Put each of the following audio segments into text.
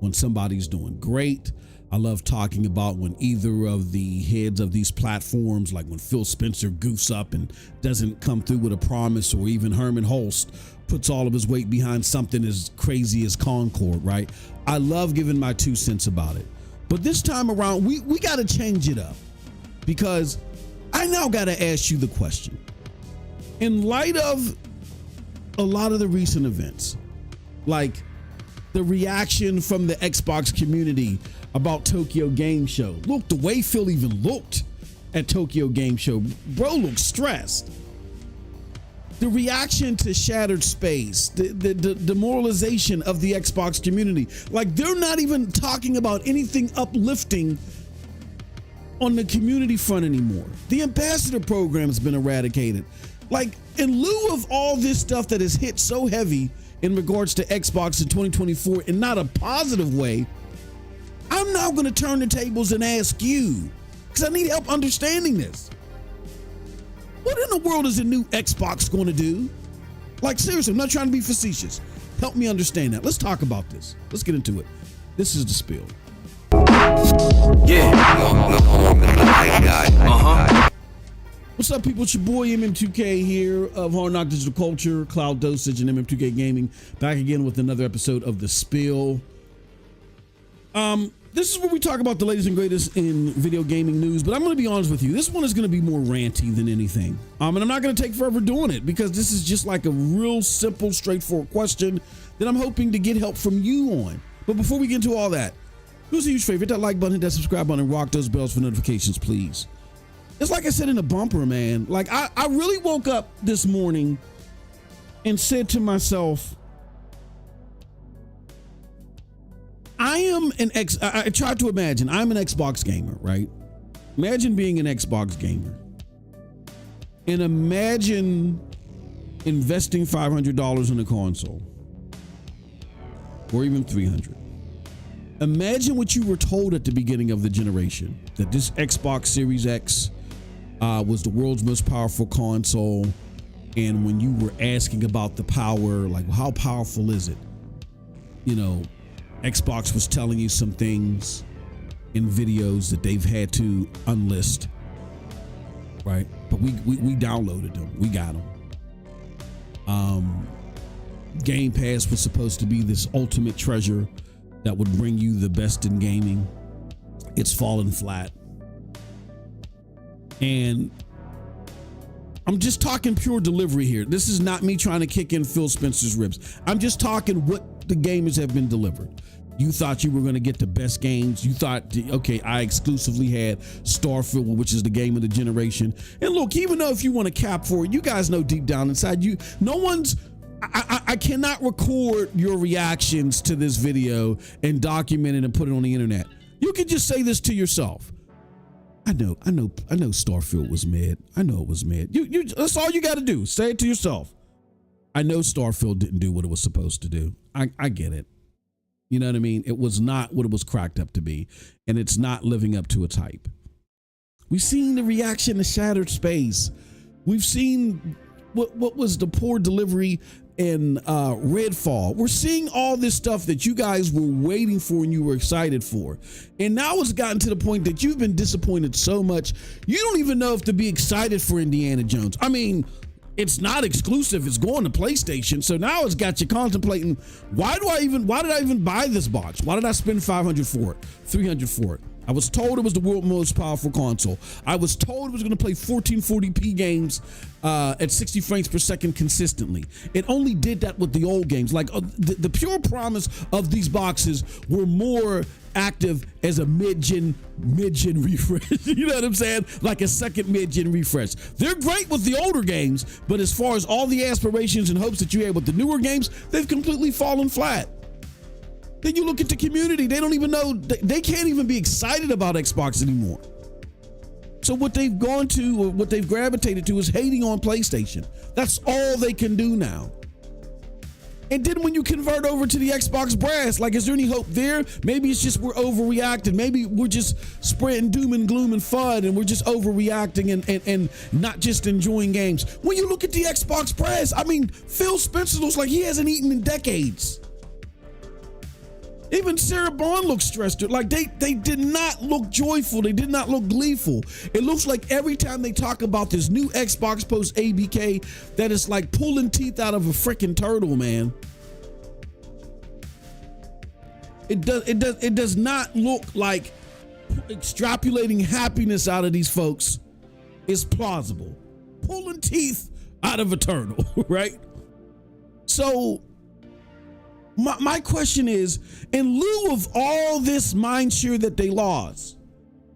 when somebody's doing great. I love talking about when either of the heads of these platforms, like when Phil Spencer goofs up and doesn't come through with a promise, or even Herman Holst puts all of his weight behind something as crazy as Concord, right? I love giving my 2 cents about it. But this time around, we got to change it up, because I now got to ask you the question. In light of a lot of the recent events, like the reaction from the Xbox community about Tokyo Game Show. Look, the way Phil even looked at Tokyo Game Show, bro looked stressed. The reaction to Shattered Space, the demoralization of the Xbox community. Like, they're not even talking about anything uplifting on the community front anymore. The ambassador program has been eradicated. Like, in lieu of all this stuff that has hit so heavy in regards to Xbox in 2024 in not a positive way, I'm now going to turn the tables and ask you, because I need help understanding this. What in the world is the new Xbox going to do? Like, seriously, I'm not trying to be facetious. Help me understand that. Let's talk about this. Let's get into it. This is the spill. Yeah. What's up, people? It's your boy MM2K here of Hard Knock Digital Culture, Cloud Dosage, and MM2K Gaming. Back again with another episode of The Spill. This is where we talk about the latest and greatest in video gaming news, but I'm going to be honest with you. This one is going to be more ranty than anything. And I'm not going to take forever doing it, because this is just like a real simple, straightforward question that I'm hoping to get help from you on. But before we get into all that, who's a huge favorite? Hit that like button, hit that subscribe button, and rock those bells for notifications, please. It's like I said in the bumper, man. Like, I really woke up this morning and said to myself, I tried to imagine, I'm an Xbox gamer, right? Imagine being an Xbox gamer. And imagine investing $500 in a console. Or even $300. Imagine what you were told at the beginning of the generation, that this Xbox Series X was the world's most powerful console. And when you were asking about the power, like, how powerful is it? You know, Xbox was telling you some things in videos that they've had to unlist, right? But we downloaded them. We got them. Game Pass was supposed to be this ultimate treasure that would bring you the best in gaming. It's fallen flat. And I'm just talking pure delivery here. This is not me trying to kick in Phil Spencer's ribs. I'm just talking what the gamers have been delivered. You thought you were going to get the best games. You thought, okay, I exclusively had Starfield, which is the game of the generation. And look, even though if you want to cap for it, you guys know deep down inside you, I cannot record your reactions to this video and document it and put it on the internet. You can just say this to yourself. I know Starfield was mid. I know it was mid. That's all you got to do. Say it to yourself. I know Starfield didn't do what it was supposed to do. I get it. You know what I mean? It was not what it was cracked up to be, and it's not living up to its hype. We've seen the reaction to Shattered Space. We've seen what was the poor delivery in Redfall. We're seeing all this stuff that you guys were waiting for and you were excited for. And now it's gotten to the point that you've been disappointed so much, you don't even know if to be excited for Indiana Jones. I mean, it's not exclusive. It's going to PlayStation. So now it's got you contemplating, why did I even buy this box? Why did I spend $500 for it, $300 for it? I was told it was the world's most powerful console. I was told it was going to play 1440p games at 60 frames per second consistently. It only did that with the old games. Like the pure promise of these boxes were more active as a mid-gen refresh. You know what I'm saying? Like a second mid-gen refresh. They're great with the older games, but as far as all the aspirations and hopes that you had with the newer games, they've completely fallen flat. Then you look at the community, they don't even know, they can't even be excited about Xbox anymore. So what they've gone to, or what they've gravitated to, is hating on PlayStation. That's all they can do now. And then when you convert over to the Xbox brass, like, is there any hope there? Maybe it's just we're overreacting. Maybe we're just spreading doom and gloom and FUD, and we're just overreacting and not just enjoying games. When you look at the Xbox brass, I mean, Phil Spencer looks like he hasn't eaten in decades. Even Sarah Bond looked stressed. Like they did not look joyful. They did not look gleeful. It looks like every time they talk about this new Xbox post ABK, that it's like pulling teeth out of a freaking turtle, man. It does not look like extrapolating happiness out of these folks is plausible. Pulling teeth out of a turtle, right? So my question is, in lieu of all this mindshare that they lost,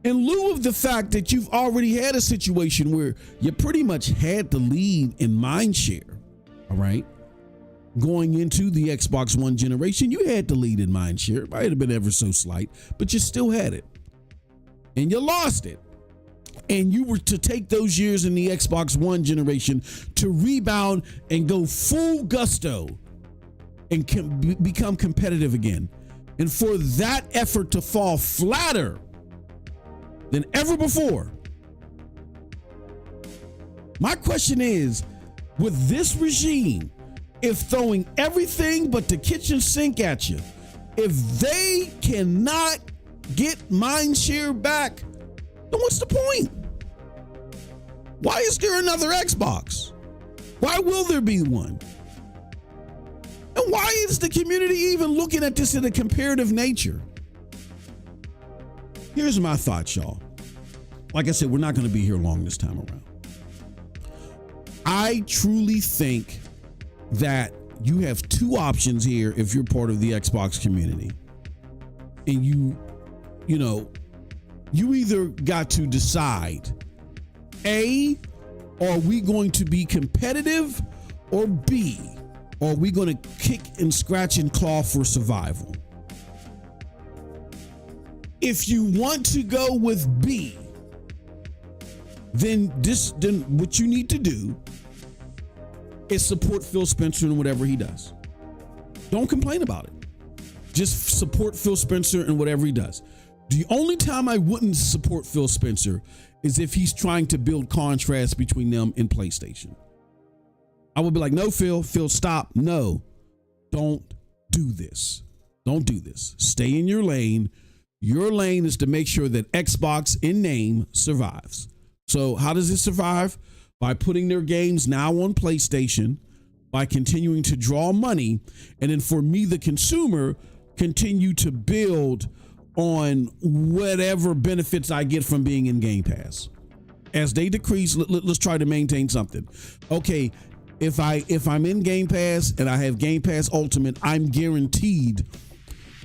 in lieu of the fact that you've already had a situation where you pretty much had the lead in mindshare, all right, going into the Xbox One generation, you had the lead in mindshare. It might have been ever so slight, but you still had it. And you lost it. And you were to take those years in the Xbox One generation to rebound and go full gusto and become competitive again. And for that effort to fall flatter than ever before. My question is, with this regime, if throwing everything but the kitchen sink at you, if they cannot get mindshare back, then what's the point? Why is there another Xbox? Why will there be one? And why is the community even looking at this in a comparative nature? Here's my thoughts, y'all. Like I said, we're not going to be here long this time around. I truly think that you have two options here if you're part of the Xbox community. And you either got to decide, A, are we going to be competitive, or B, are we going to kick and scratch and claw for survival? If you want to go with B, then what you need to do is support Phil Spencer and whatever he does. Don't complain about it. Just support Phil Spencer and whatever he does. The only time I wouldn't support Phil Spencer is if he's trying to build contrast between them and PlayStation. I would be like, no, Phil, stop. No, don't do this. Don't do this. Stay in your lane. Your lane is to make sure that Xbox in name survives. So how does it survive? By putting their games now on PlayStation, by continuing to draw money, and then for me, the consumer, continue to build on whatever benefits I get from being in Game Pass. As they decrease, let's try to maintain something. Okay, if I'm in Game Pass and I have Game Pass Ultimate, I'm guaranteed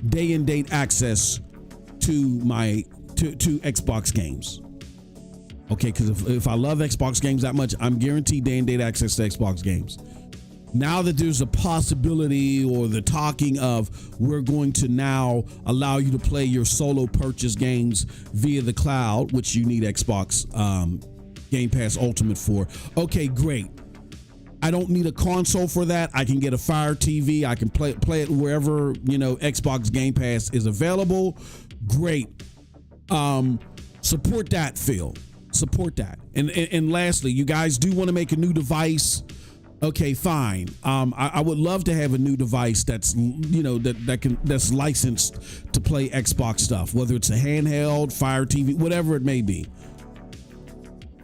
day and date access to Xbox games. Okay, because if I love Xbox games that much, I'm guaranteed day and date access to Xbox games. Now that there's a possibility or the talking of we're going to now allow you to play your solo purchase games via the cloud, which you need Xbox Game Pass Ultimate for. Okay, great. I don't need a console for that. I can get a Fire TV. I can play it wherever, Xbox Game Pass is available. Great. Support that, Phil. Support that. And lastly, you guys do want to make a new device. Okay, fine. I would love to have a new device that's that's licensed to play Xbox stuff, whether it's a handheld, Fire TV, whatever it may be.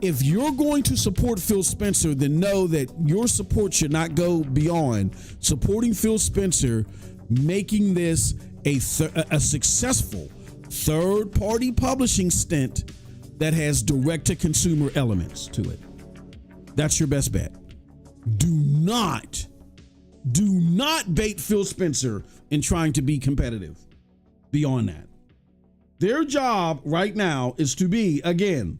If you're going to support Phil Spencer, then know that your support should not go beyond supporting Phil Spencer, making this a successful third-party publishing stint that has direct-to-consumer elements to it. That's your best bet. Do not bait Phil Spencer in trying to be competitive beyond that. Their job right now is to be, again,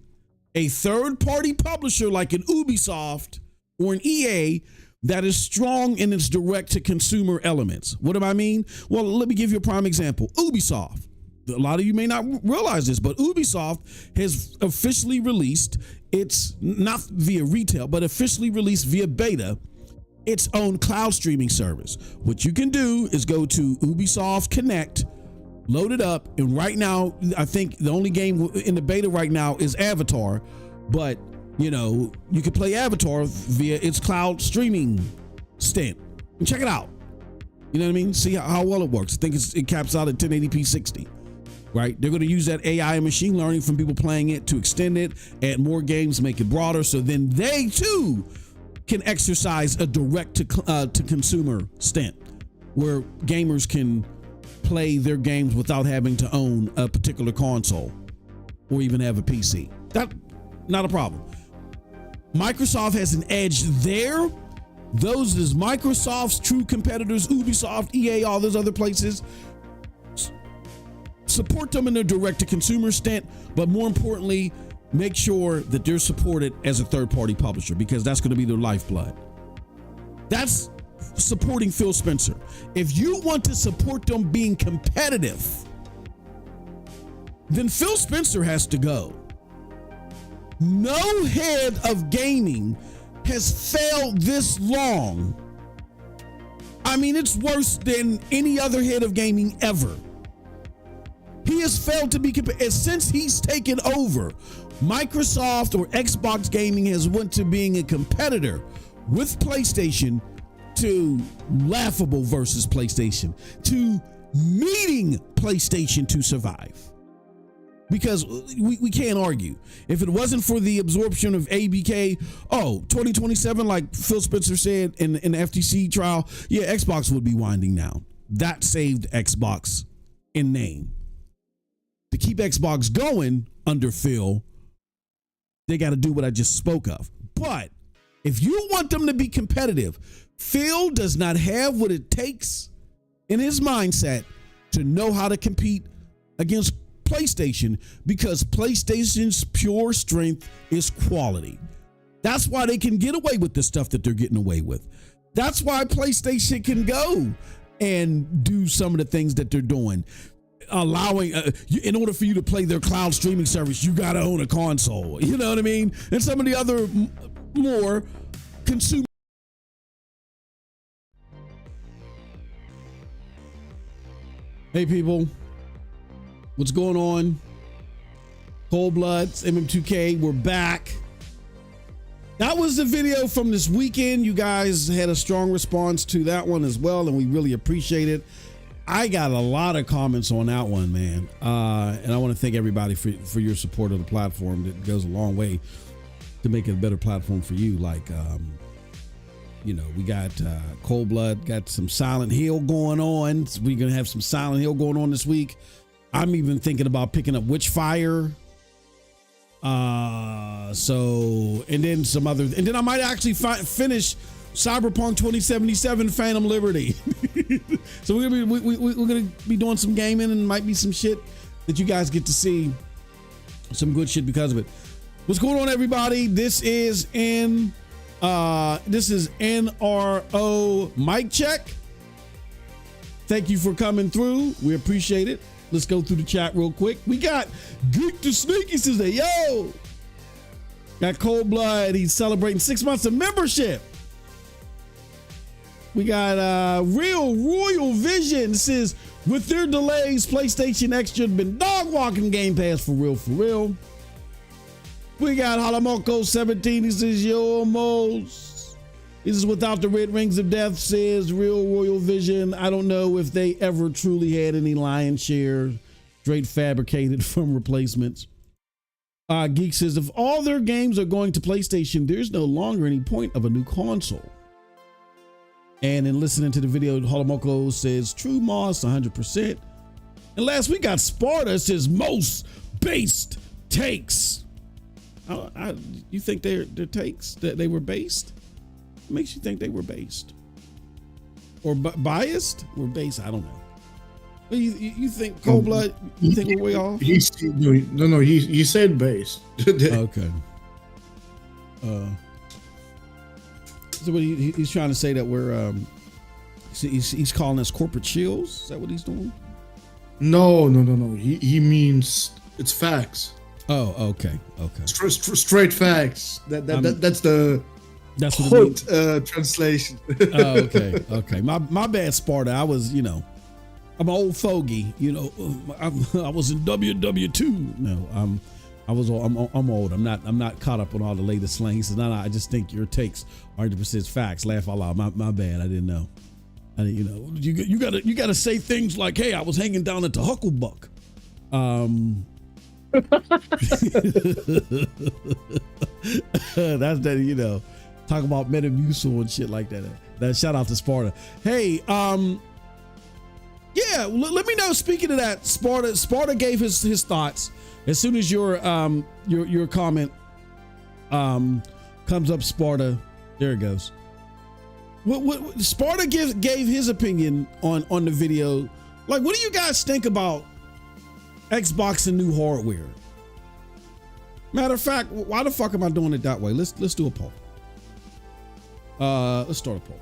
a third-party publisher like an Ubisoft or an EA that is strong in its direct-to-consumer elements. What do I mean? Well, let me give you a prime example. Ubisoft. A lot of you may not realize this, but Ubisoft has officially released, it's not via retail, but officially released via beta, its own cloud streaming service. What you can do is go to Ubisoft Connect, load it up, and right now, I think the only game in the beta right now is Avatar, but you can play Avatar via its cloud streaming stint. And check it out. You know what I mean? See how well it works. I think it caps out at 1080p 60. Right? They're going to use that AI and machine learning from people playing it to extend it, add more games, make it broader, so then they too can exercise a direct to consumer stint where gamers can play their games without having to own a particular console or even have a PC. That not a problem. Microsoft has an edge there. Those is Microsoft's true competitors, Ubisoft, EA, all those other places. Support them in their direct-to-consumer stint, but more importantly, make sure that they're supported as a third-party publisher, because that's going to be their lifeblood. That's supporting Phil Spencer. If you want to support them being competitive, then Phil Spencer has to go. No head of gaming has failed this long. I mean, it's worse than any other head of gaming ever. He has failed to be competitive. Since he's taken over, Microsoft or Xbox Gaming has went to being a competitor with PlayStation to laughable versus PlayStation to needing PlayStation to survive. Because we can't argue. If it wasn't for the absorption of ABK, 2027, like Phil Spencer said in the FTC trial, yeah, Xbox would be winding down. That saved Xbox in name. To keep Xbox going under Phil, they got to do what I just spoke of. But if you want them to be competitive, Phil does not have what it takes in his mindset to know how to compete against PlayStation, because PlayStation's pure strength is quality. That's why they can get away with the stuff that they're getting away with. That's why PlayStation can go and do some of the things that they're doing. Allowing in order for you to play their cloud streaming service, you got to own a console. You know what I mean? And some of the other more consumer. Hey people, what's going on? Cold Bloods, MM2K, we're back. That was the video from this weekend. You guys had a strong response to that one as well, and we really appreciate it. I got a lot of comments on that one, man. And I want to thank everybody for your support of the platform. That goes a long way to make it a better platform for you. Like, we got Cold Blood, got some Silent Hill going on. So we're going to have some Silent Hill going on this week. I'm even thinking about picking up Witchfire. And then some other, and then I might actually finish Cyberpunk 2077 Phantom Liberty. So we're gonna be doing some gaming, and might be some shit that you guys get to see, some good shit because of it. What's going on, everybody? This is NRO mic check. Thank you for coming through. We appreciate it. Let's go through the chat real quick. We got Geek the Sneaky says, yo. Got Cold Blood. He's celebrating 6 months of membership. We got Real Royal Vision says, with their delays, PlayStation X should have been dog walking Game Pass for real, for real. We got Halamoko 17. He says, yo, almost. He says, without the red rings of death, says Real Royal Vision. I don't know if they ever truly had any lion's share, straight fabricated from replacements. Geek says, if all their games are going to PlayStation, there's no longer any point of a new console. And in listening to the video, Halamoko says, true Moss, 100%. And last we got Sparta says, most based takes. You think their takes, that they were based? What makes you think they were based? Or biased? Or based? I don't know. You think Cold Blood, you think we're way off? He said based. Okay. So what he's trying to say that we're he's calling us corporate shills? Is that what he's doing? No. He means it's facts. Oh, okay. Straight facts. That's the hot translation. Oh, okay. My bad, Sparta. I was, I'm an old fogey. I was in WW2. No, I'm old. I'm not caught up on all the latest slang. So no, I just think your takes are 100% facts. Laugh out loud. My bad. I didn't know. And you gotta say things like, "Hey, I was hanging down at the Hucklebuck." That's that. Talk about Metamucil and shit like that. That shout out to Sparta. Hey, yeah. Let me know. Speaking of that, Sparta gave his thoughts as soon as your comment comes up. Sparta, there it goes. What Sparta gave his opinion on the video. Like, what do you guys think about Xbox and new hardware? Matter of fact, why the fuck am I doing it that way? Let's do a poll. Let's start a poll.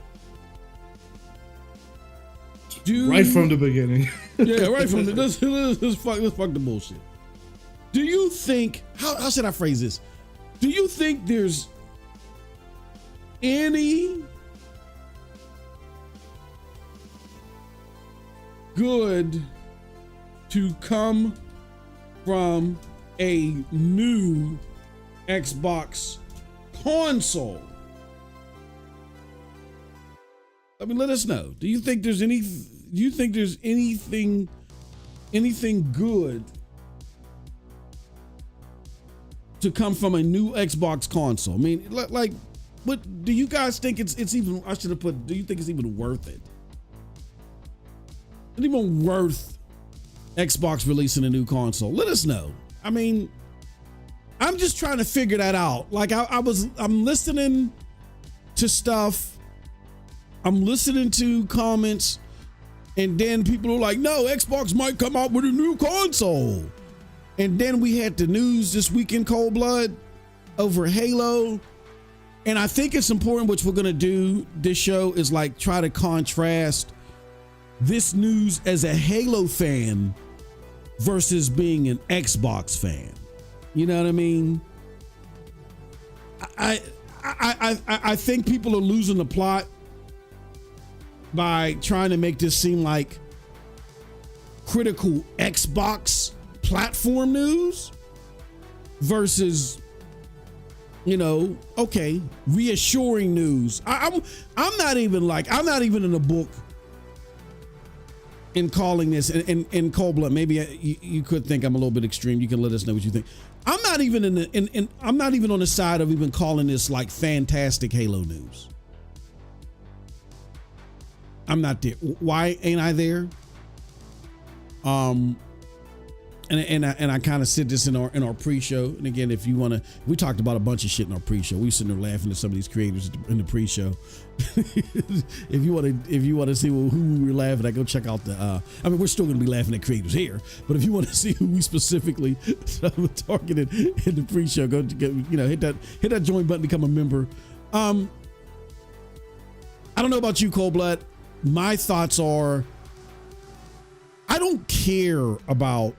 Right from the beginning. Yeah, right from the let's fuck the bullshit. Do you think how should I phrase this? Do you think there's any good to come from a new Xbox console? I mean, let us know. Do you think there's anything good to come from a new Xbox console? I mean, like, what do you guys think it's even? I should have put. Do you think it's even worth it? Is it even worth Xbox releasing a new console? Let us know. I mean, I'm just trying to figure that out. Like, I'm listening to stuff. I'm listening to comments, and then people are like, no, Xbox might come out with a new console. And then we had the news this week in Cold Blood over Halo. And I think it's important, which we're going to do this show, is like try to contrast this news as a Halo fan versus being an Xbox fan. You know what I mean? I think people are losing the plot by trying to make this seem like critical Xbox platform news versus, okay, reassuring news. I'm not even in the book in calling this in cold blood. Maybe you could think I'm a little bit extreme. You can let us know what you think. I'm not even I'm not even on the side of even calling this like fantastic Halo news. I'm not there. Why ain't I there? And I kind of said this in our pre-show. And again, if you want to, we talked about a bunch of shit in our pre-show. We sitting there laughing at some of these creators in the pre-show. If you want to see who we were laughing at, go check out the. I mean, we're still going to be laughing at creators here, but if you want to see who we specifically targeted in the pre-show, go hit that join button, become a member. I don't know about you, Cold Blood. My thoughts are, I don't care about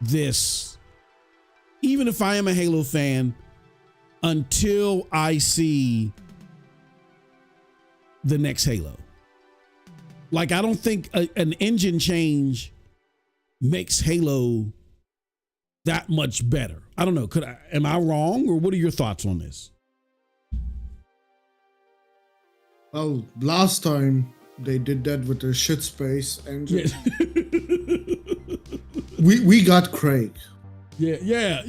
this, even if I am a Halo fan, until I see the next Halo. Like, I don't think an engine change makes Halo that much better. I don't know. Am I wrong, or what are your thoughts on this? Well, last time they did that with the shit space engine. Yeah. we got Craig. Yeah.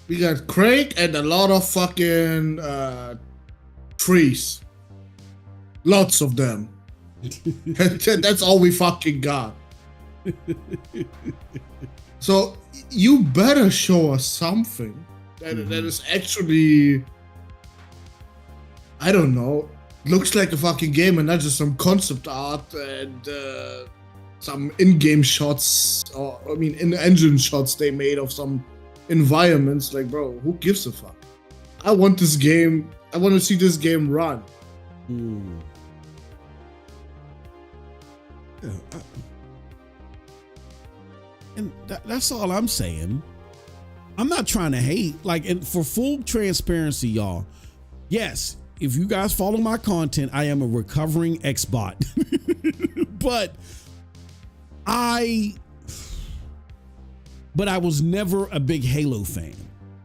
We got Craig and a lot of fucking trees. Lots of them. That's all we fucking got. So you better show us something that is actually, I don't know, looks like a fucking game and not just some concept art and some in-game shots, or in-engine shots they made of some environments. Like, bro, who gives a fuck? I want this game. I want to see this game run. Yeah, and that's all I'm saying. I'm not trying to hate. Like, and for full transparency, y'all, yes, if you guys follow my content, I am a recovering Xbot. but I was never a big Halo fan.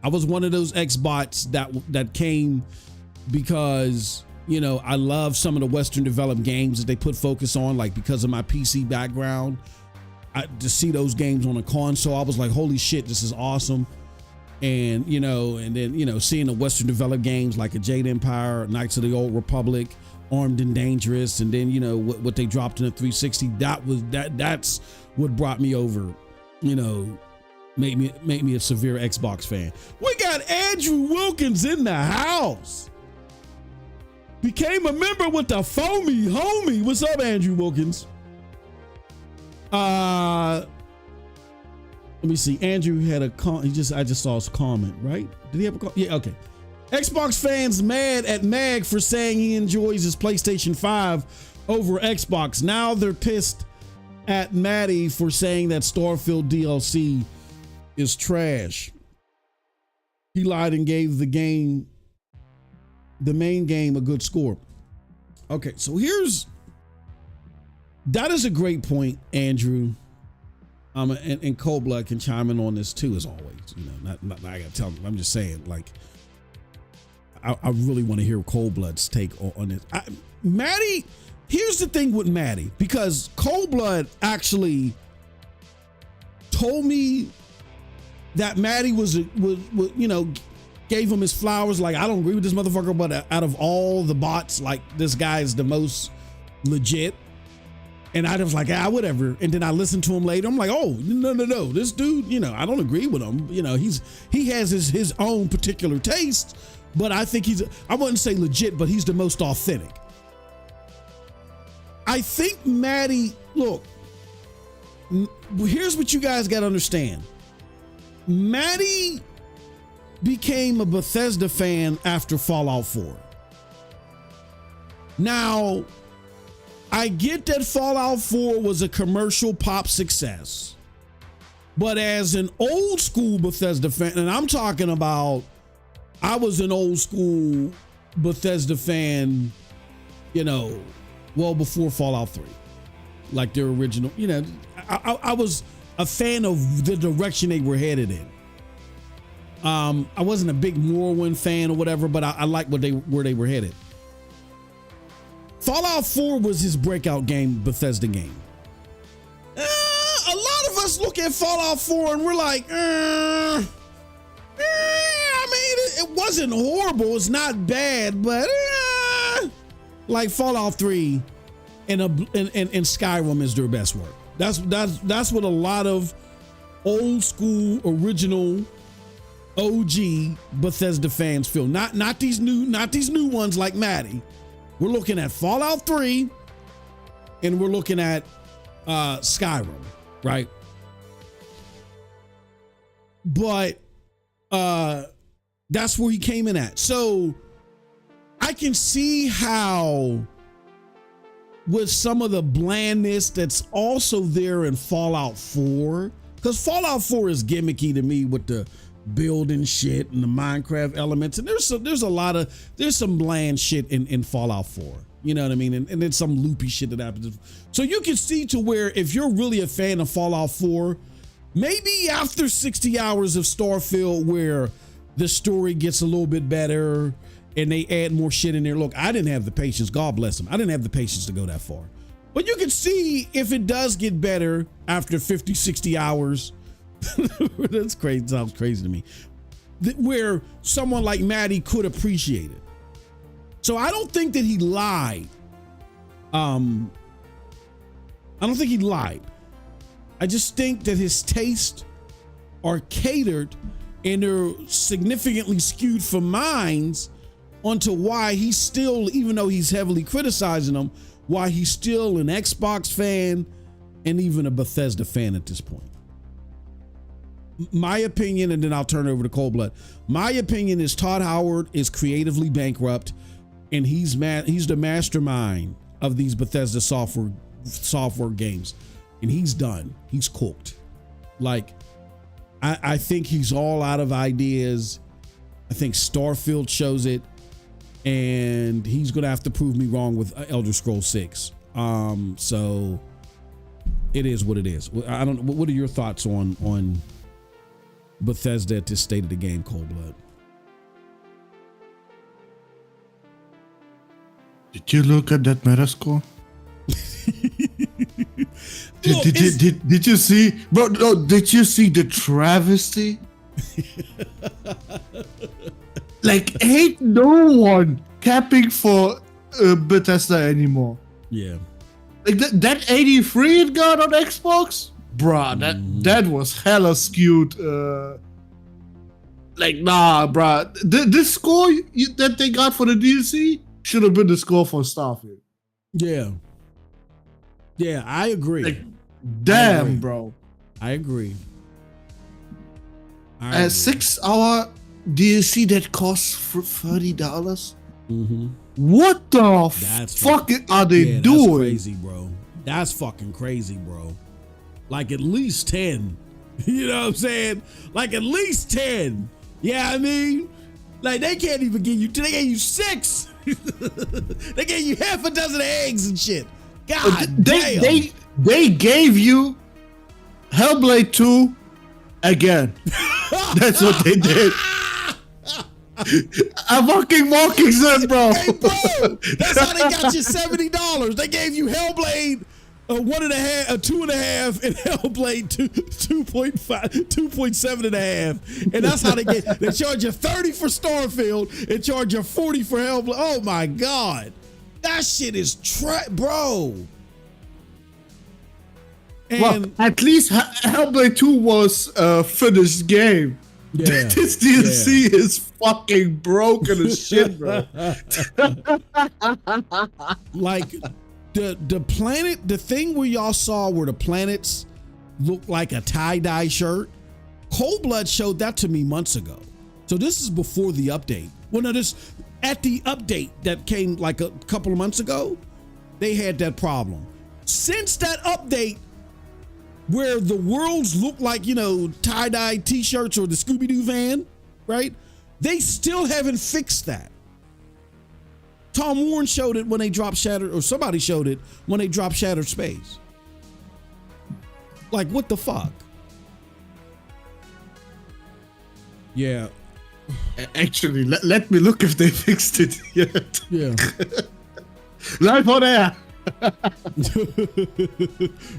I was one of those Xbots that came because, You know, I love some of the Western developed games that they put focus on, like because of my PC background. To see those games on a console, I was like, holy shit, this is awesome. And, you know, and then, you know, seeing the Western developed games like a Jade Empire, Knights of the Old Republic, Armed and Dangerous, and then, you know, what they dropped in the 360, that's what brought me over, you know, made me a severe Xbox fan. We got Andrew Wilkins in the house. Became a member with the foamy homie. What's up, Andrew Wilkins? Let me see. Andrew had a I just saw his comment, right? Did he have a comment? Yeah, okay. Xbox fans mad at Mag for saying he enjoys his PlayStation 5 over Xbox. Now they're pissed at Maddie for saying that Starfield DLC is trash. He lied and gave the main game a good score. Okay, so that is a great point, Andrew. And Cold Blood can chime in on this too, as always. You know, not I gotta tell him. I'm just saying, like, I really want to hear Cold Blood's take on this. Maddie, here's the thing with Maddie, because Cold Blood actually told me that Maddie was you know, gave him his flowers. Like, I don't agree with this motherfucker, but out of all the bots, like, this guy is the most legit. And I was like, whatever. And then I listened to him later. I'm like, oh, no. This dude, you know, I don't agree with him. You know, he has his own particular taste, but I think I wouldn't say legit, but he's the most authentic. I think Maddie, look, here's what you guys got to understand. Maddie became a Bethesda fan after Fallout 4. Now, I get that Fallout 4 was a commercial pop success, but as an old school Bethesda fan, and I'm talking about, I was an old school Bethesda fan, you know, well before Fallout 3, like their original, you know, I was a fan of the direction they were headed in. I wasn't a big Morrowind fan or whatever, but I liked where they were headed. Fallout 4 was his breakout game, Bethesda game. A lot of us look at Fallout 4 and we're like, I mean, it wasn't horrible. It's not bad, but like Fallout 3 and Skyrim is their best work. That's what a lot of old school, original, OG Bethesda fans feel. Not these new ones like Maddie. We're looking at Fallout 3 and we're looking at Skyrim, right? But that's where he came in at. So I can see how, with some of the blandness that's also there in Fallout 4, because Fallout 4 is gimmicky to me with the building shit and the Minecraft elements, and there's some bland shit in Fallout 4, you know what I mean, and then some loopy shit that happens. So you can see to where, if you're really a fan of Fallout 4, maybe after 60 hours of Starfield, where the story gets a little bit better and they add more shit in there. Look, I didn't have the patience, God bless them, I didn't have the patience to go that far, but you can see if it does get better after 50, 60 hours. That's crazy. Sounds crazy to me. Where someone like Maddie could appreciate it. So I don't think that he lied. I don't think he lied. I just think that his tastes are catered and they're significantly skewed from mine's onto why he's still, even though he's heavily criticizing them, why he's still an Xbox fan and even a Bethesda fan at this point. My opinion, and then I'll turn it over to Cold Blood. My opinion is Todd Howard is creatively bankrupt, and he's the mastermind of these Bethesda software games, and he's done. He's cooked. Like, I think he's all out of ideas. I think Starfield shows it, and he's gonna have to prove me wrong with Elder Scrolls 6. So it is what it is. I don't know. What are your thoughts on Bethesda at this state of the game, Cold Blood? Did you look at that Metascore? Look, did you see, bro? No, did you see the travesty? Like, ain't no one capping for Bethesda anymore. yeah. Like that 83 it got on Xbox, bruh. That was hella skewed. Like, nah, bruh. This score that they got for the DLC should have been the score for Starfield. Yeah. Yeah, I agree. Like, damn, agree. bro. I agree. A 6-hour DLC that costs $30. Mm-hmm. What the fuck are they doing? That's crazy, bro. That's fucking crazy, bro. Like at least 10. You know what I'm saying? Like at least 10. Yeah, I mean, like they can't even give you. They gave you 6. They gave you half a dozen eggs and shit. God damn. They gave you Hellblade 2 again. That's what they did. I'm fucking walking son, bro. Hey, bro, that's how they got you $70. They gave you Hellblade 1.5, 2.5, and Hellblade 2.5, 2.7.5, and that's how they get. They charge you $30 for Starfield and charge you $40 for Hellblade. Oh my god, that shit is bro. And well, at least Hellblade 2 was a finished game. Yeah, this DLC is fucking broken as shit, bro. Like the planet, the thing where y'all saw where the planets looked like a tie-dye shirt, Cold Blood showed that to me months ago. So this is before the update. Well, no, this at the update that came like a couple of months ago, they had that problem. Since that update, where the worlds look like, you know, tie-dye t-shirts or the Scooby-Doo van, right? They still haven't fixed that. Tom Warren showed it when they dropped Shattered, or somebody showed it when they dropped Shattered Space. Like, what the fuck? Yeah. Actually, let me look if they fixed it yet. Yeah. Live on air.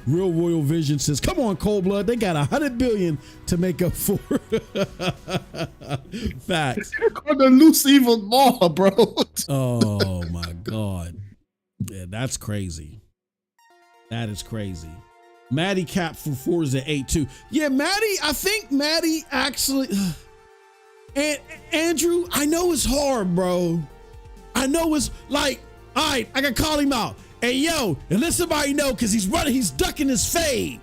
Real Royal Vision says, come on, Cold Blood, they got $100 billion to make up for. Facts. They're gonna lose even more, bro. Oh my god. Yeah, that's crazy. That is crazy. Maddie Cap for Forza 8-2. Yeah, Maddie, I think Maddie actually and Andrew, I know it's hard, bro. I know it's like, all right, I can call him out. Hey, yo, and let somebody know, because he's ducking his fade.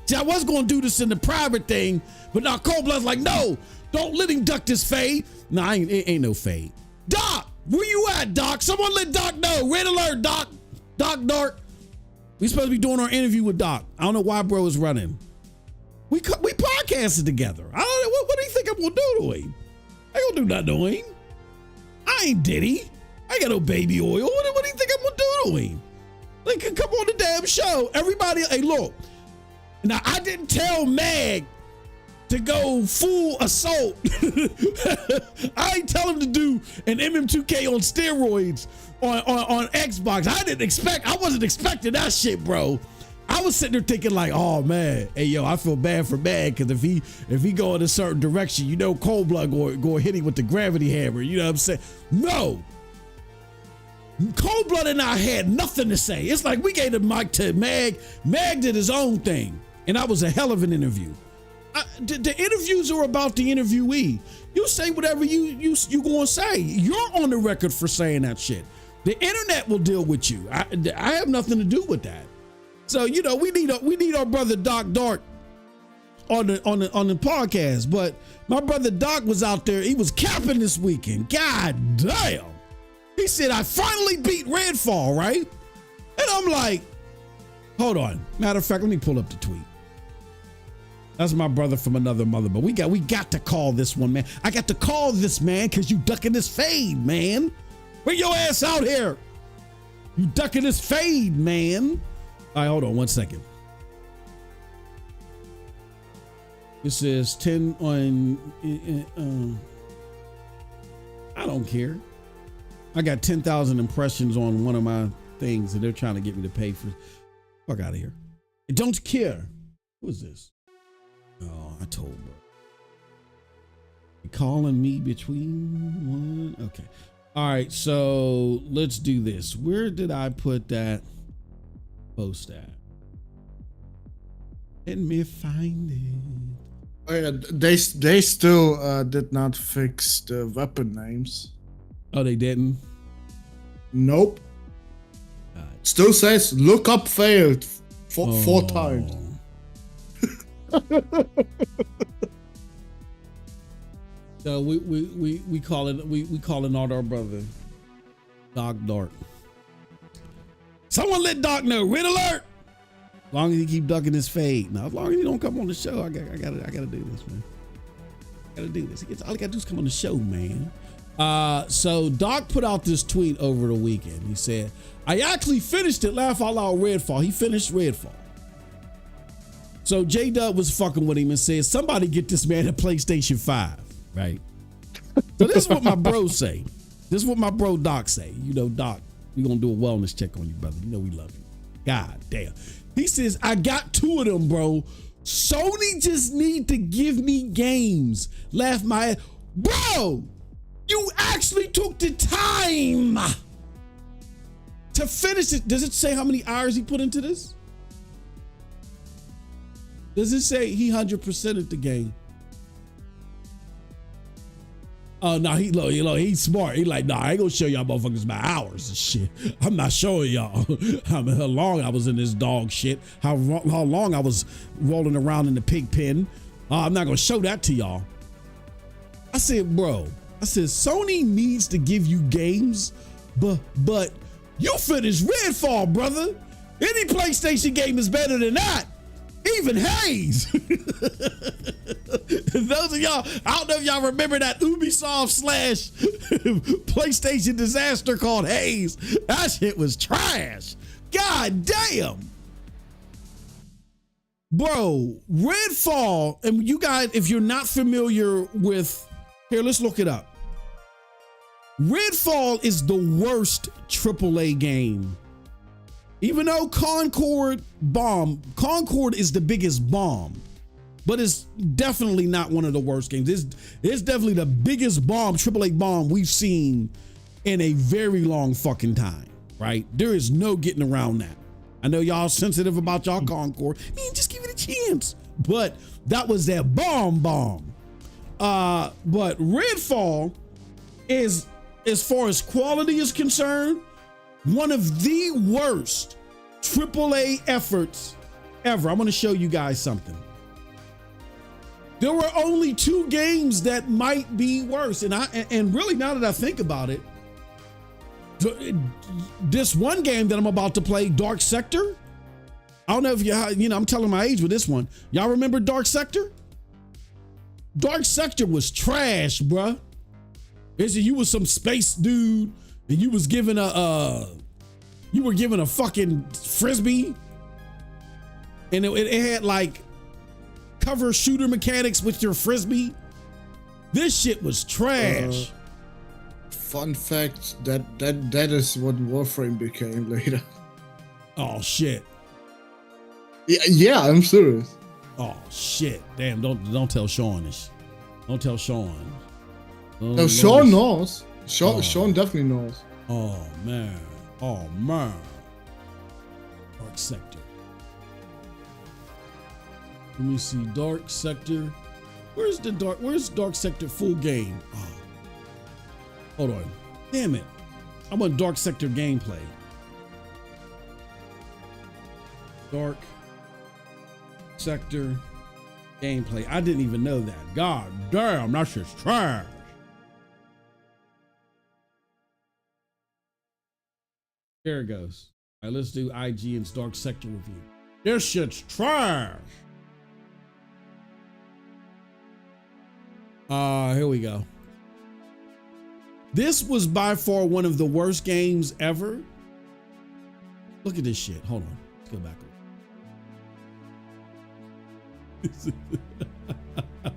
See, I was going to do this in the private thing, but now Cold Blood's like, no, don't let him duck this fade. No, it ain't no fade. Doc, where you at, Doc? Someone let Doc know. Red alert, Doc. Doc. We supposed to be doing our interview with Doc. I don't know why bro is running. We podcasted together. I don't know. What do you think I'm going to do to him? I ain't going to do nothing to him. I ain't Diddy. I ain't got no baby oil. What do you think I'm going to do to him? Like, come on the damn show. Everybody, hey, look. Now, I didn't tell Mag to go full assault. I ain't tell him to do an MM2K on steroids on Xbox. I wasn't expecting that shit, bro. I was sitting there thinking like, oh man, hey yo, I feel bad for Mag, because if he go in a certain direction, you know, Cold Blood go hit him with the gravity hammer. You know what I'm saying? No. Cold Blood and I had nothing to say. It's like we gave the mic to Mag. Mag did his own thing, and that was a hell of an interview. The interviews are about the interviewee. You say whatever you gonna say. You're on the record for saying that shit. The internet will deal with you. I have nothing to do with that. So you know we need our brother Doc Dark on the podcast. But my brother Doc was out there. He was capping this weekend. God damn. He said, I finally beat Redfall, right? And I'm like, hold on. Matter of fact, let me pull up the tweet. That's my brother from another mother, but we got to call this one, man. I got to call this man because you ducking this fade, man. Bring your ass out here. You ducking this fade, man. All right, hold on 1 second. This is 10 on, I don't care. I got 10,000 impressions on one of my things, and they're trying to get me to pay for. Fuck out of here. I don't care. Who is this? Oh, I told bro. You calling me between one? Okay. All right, so let's do this. Where did I put that post at? Let me find it. Oh yeah, they still did not fix the weapon names. Oh, they didn't? Nope. Still says lookup failed four times. So we calling out our brother Doc Dark. Someone let Doc know. Red alert. As long as he keep ducking his fade. Now, as long as he don't come on the show, I gotta do this, man. Gotta do this. All he gotta do is come on the show, man. So Doc put out this tweet over the weekend. He said, I actually finished it. Laugh out loud. Redfall. He finished Redfall. So J-Dub was fucking with him and said, somebody get this man a PlayStation 5, right? So this is what my bro say. This is what my bro Doc say. You know, Doc, we gonna do a wellness check on you, brother. You know we love you. God damn. He says, I got 2 of them, bro. Sony just need to give me games. Laugh my ass. Bro, you actually took the time to finish it. Does it say how many hours he put into this? Does it say he 100%ed the game? Oh, no, he's smart. He like, nah, I ain't gonna show y'all motherfuckers my hours and shit. I'm not showing y'all how long I was in this dog shit, how long I was rolling around in the pig pen. I'm not gonna show that to y'all. I said, bro, Sony needs to give you games, but you finished Redfall, brother. Any PlayStation game is better than that. Even Haze. Those of y'all, I don't know if y'all remember that Ubisoft / PlayStation disaster called Haze. That shit was trash. God damn. Bro, Redfall, and you guys, if you're not familiar with, here, let's look it up. Redfall is the worst AAA game. Even though Concord is the biggest bomb, but it's definitely not one of the worst games. It's definitely the biggest bomb, AAA bomb we've seen in a very long fucking time, right? There is no getting around that. I know y'all sensitive about y'all Concord. Man, just give it a chance. But that was that bomb. But Redfall is, as far as quality is concerned, one of the worst AAA efforts ever. I'm going to show you guys something. There were only 2 games that might be worse. And really, now that I think about it, this one game that I'm about to play, Dark Sector. I don't know if I'm telling my age with this one. Y'all remember Dark Sector? Dark Sector was trash, bruh. You was some space dude and you was given you were given a fucking frisbee, and it had like cover shooter mechanics with your frisbee. This shit was trash. Fun fact, that is what Warframe became later. Oh shit. Yeah, I'm serious. Oh shit. Damn, don't tell Sean this. Don't tell Sean. No, Sean knows. Sean definitely knows. Oh man. Dark Sector. Let me see. Dark Sector. Where's Dark Sector full game? Oh. Hold on. Damn it. I want Dark Sector gameplay. Dark Sector gameplay. I didn't even know that. God damn, that shit's trash. There it goes. All right, let's do IGN's Dark Sector review. This shit's trash. Here we go. This was by far one of the worst games ever. Look at this shit. Hold on. Let's go back. I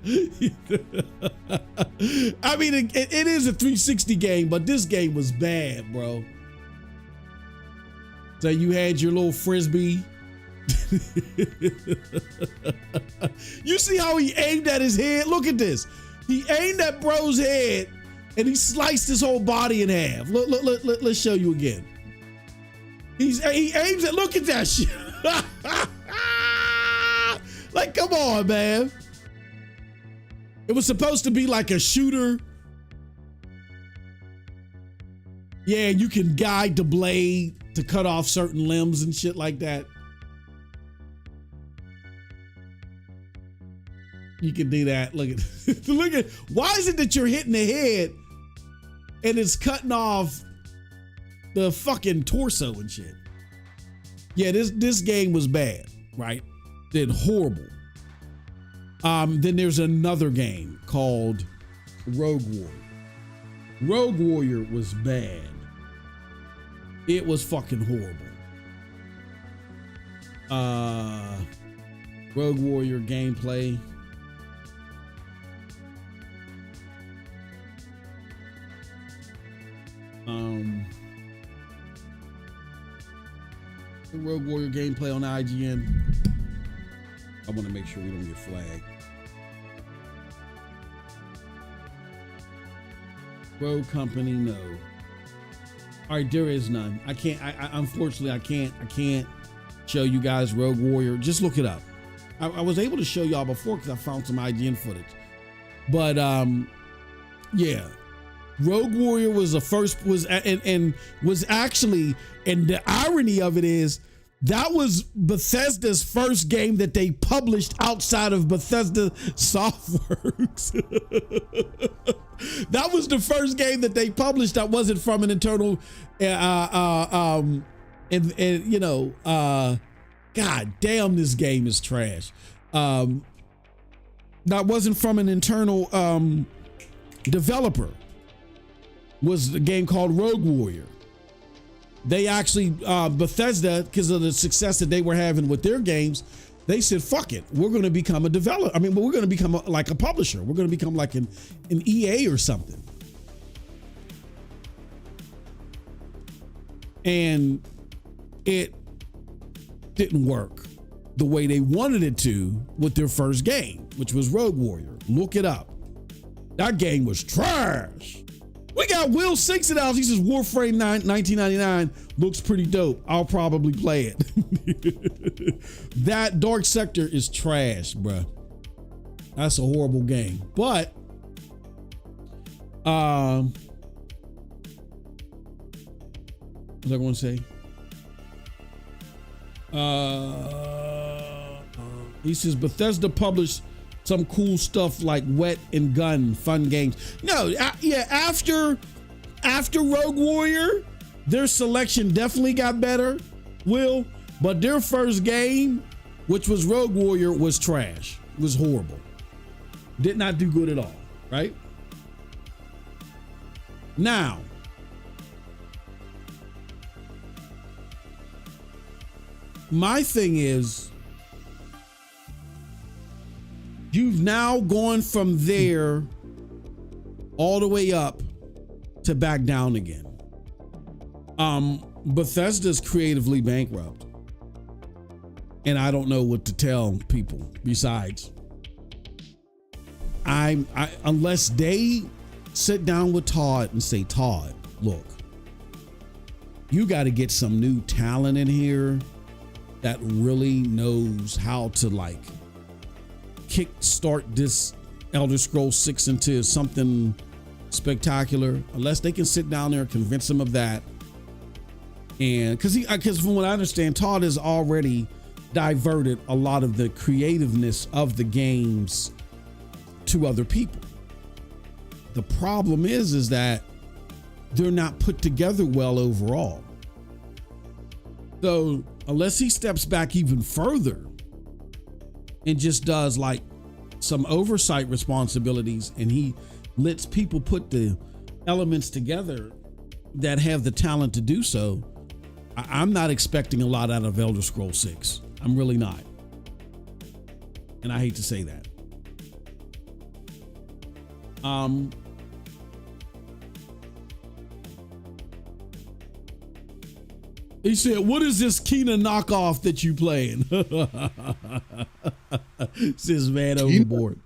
mean, it is a 360 game, but this game was bad, bro. So you had your little frisbee. You see how he aimed at his head? Look at this. He aimed at bro's head and he sliced his whole body in half. Look, let's show you again. He aims at, look at that shit. Like, come on, man. It was supposed to be like a shooter. Yeah, you can guide the blade to cut off certain limbs and shit like that. You can do that. Look at, look at. Why is it that you're hitting the head and it's cutting off the fucking torso and shit? Yeah, this game was bad, right? Did horrible. Then there's another game called Rogue Warrior. Rogue Warrior was bad. It was fucking horrible. Rogue Warrior gameplay. The Rogue Warrior gameplay on IGN. I want to make sure we don't get flagged. Rogue Company, no. All right, there is none. I can't. Unfortunately, I can't show you guys Rogue Warrior. Just look it up. I was able to show y'all before because I found some IGN footage. But yeah, Rogue Warrior was the first. Was actually, and the irony of it is, that was Bethesda's first game that they published outside of Bethesda Softworks. That was the first game that they published that wasn't from an internal, and you know, God damn, this game is trash. That wasn't from an internal developer. Was a game called Rogue Warrior. They actually, Bethesda, because of the success that they were having with their games, they said, fuck it, we're going to become a developer. I mean, we're going to become like a publisher. We're going to become like an EA or something. And it didn't work the way they wanted it to with their first game, which was Rogue Warrior. Look it up. That game was trash. We got Will Six in the house. He says Warframe 1999 looks pretty dope. I'll probably play it. That Dark Sector is trash, bruh. That's a horrible game. But what was I going to say? He says Bethesda published some cool stuff like Wet and Gun, fun games. No, yeah, after Rogue Warrior, their selection definitely got better, Will, but their first game, which was Rogue Warrior, was trash. It was horrible. Did not do good at all, right? Now, my thing is, you've now gone from there all the way up to back down again. Bethesda's creatively bankrupt. And I don't know what to tell people besides. Unless they sit down with Todd and say, Todd, look, you got to get some new talent in here that really knows how to like kickstart this Elder Scrolls 6 into something spectacular. Unless they can sit down there and convince him of that. And because from what I understand, Todd has already diverted a lot of the creativeness of the games to other people. The problem is that they're not put together well overall. So unless he steps back even further and just does like some oversight responsibilities and he lets people put the elements together that have the talent to do so, I'm not expecting a lot out of Elder Scrolls 6. I'm really not. And I hate to say that. He said, "What is this Kena knockoff that you playing?" Says man overboard.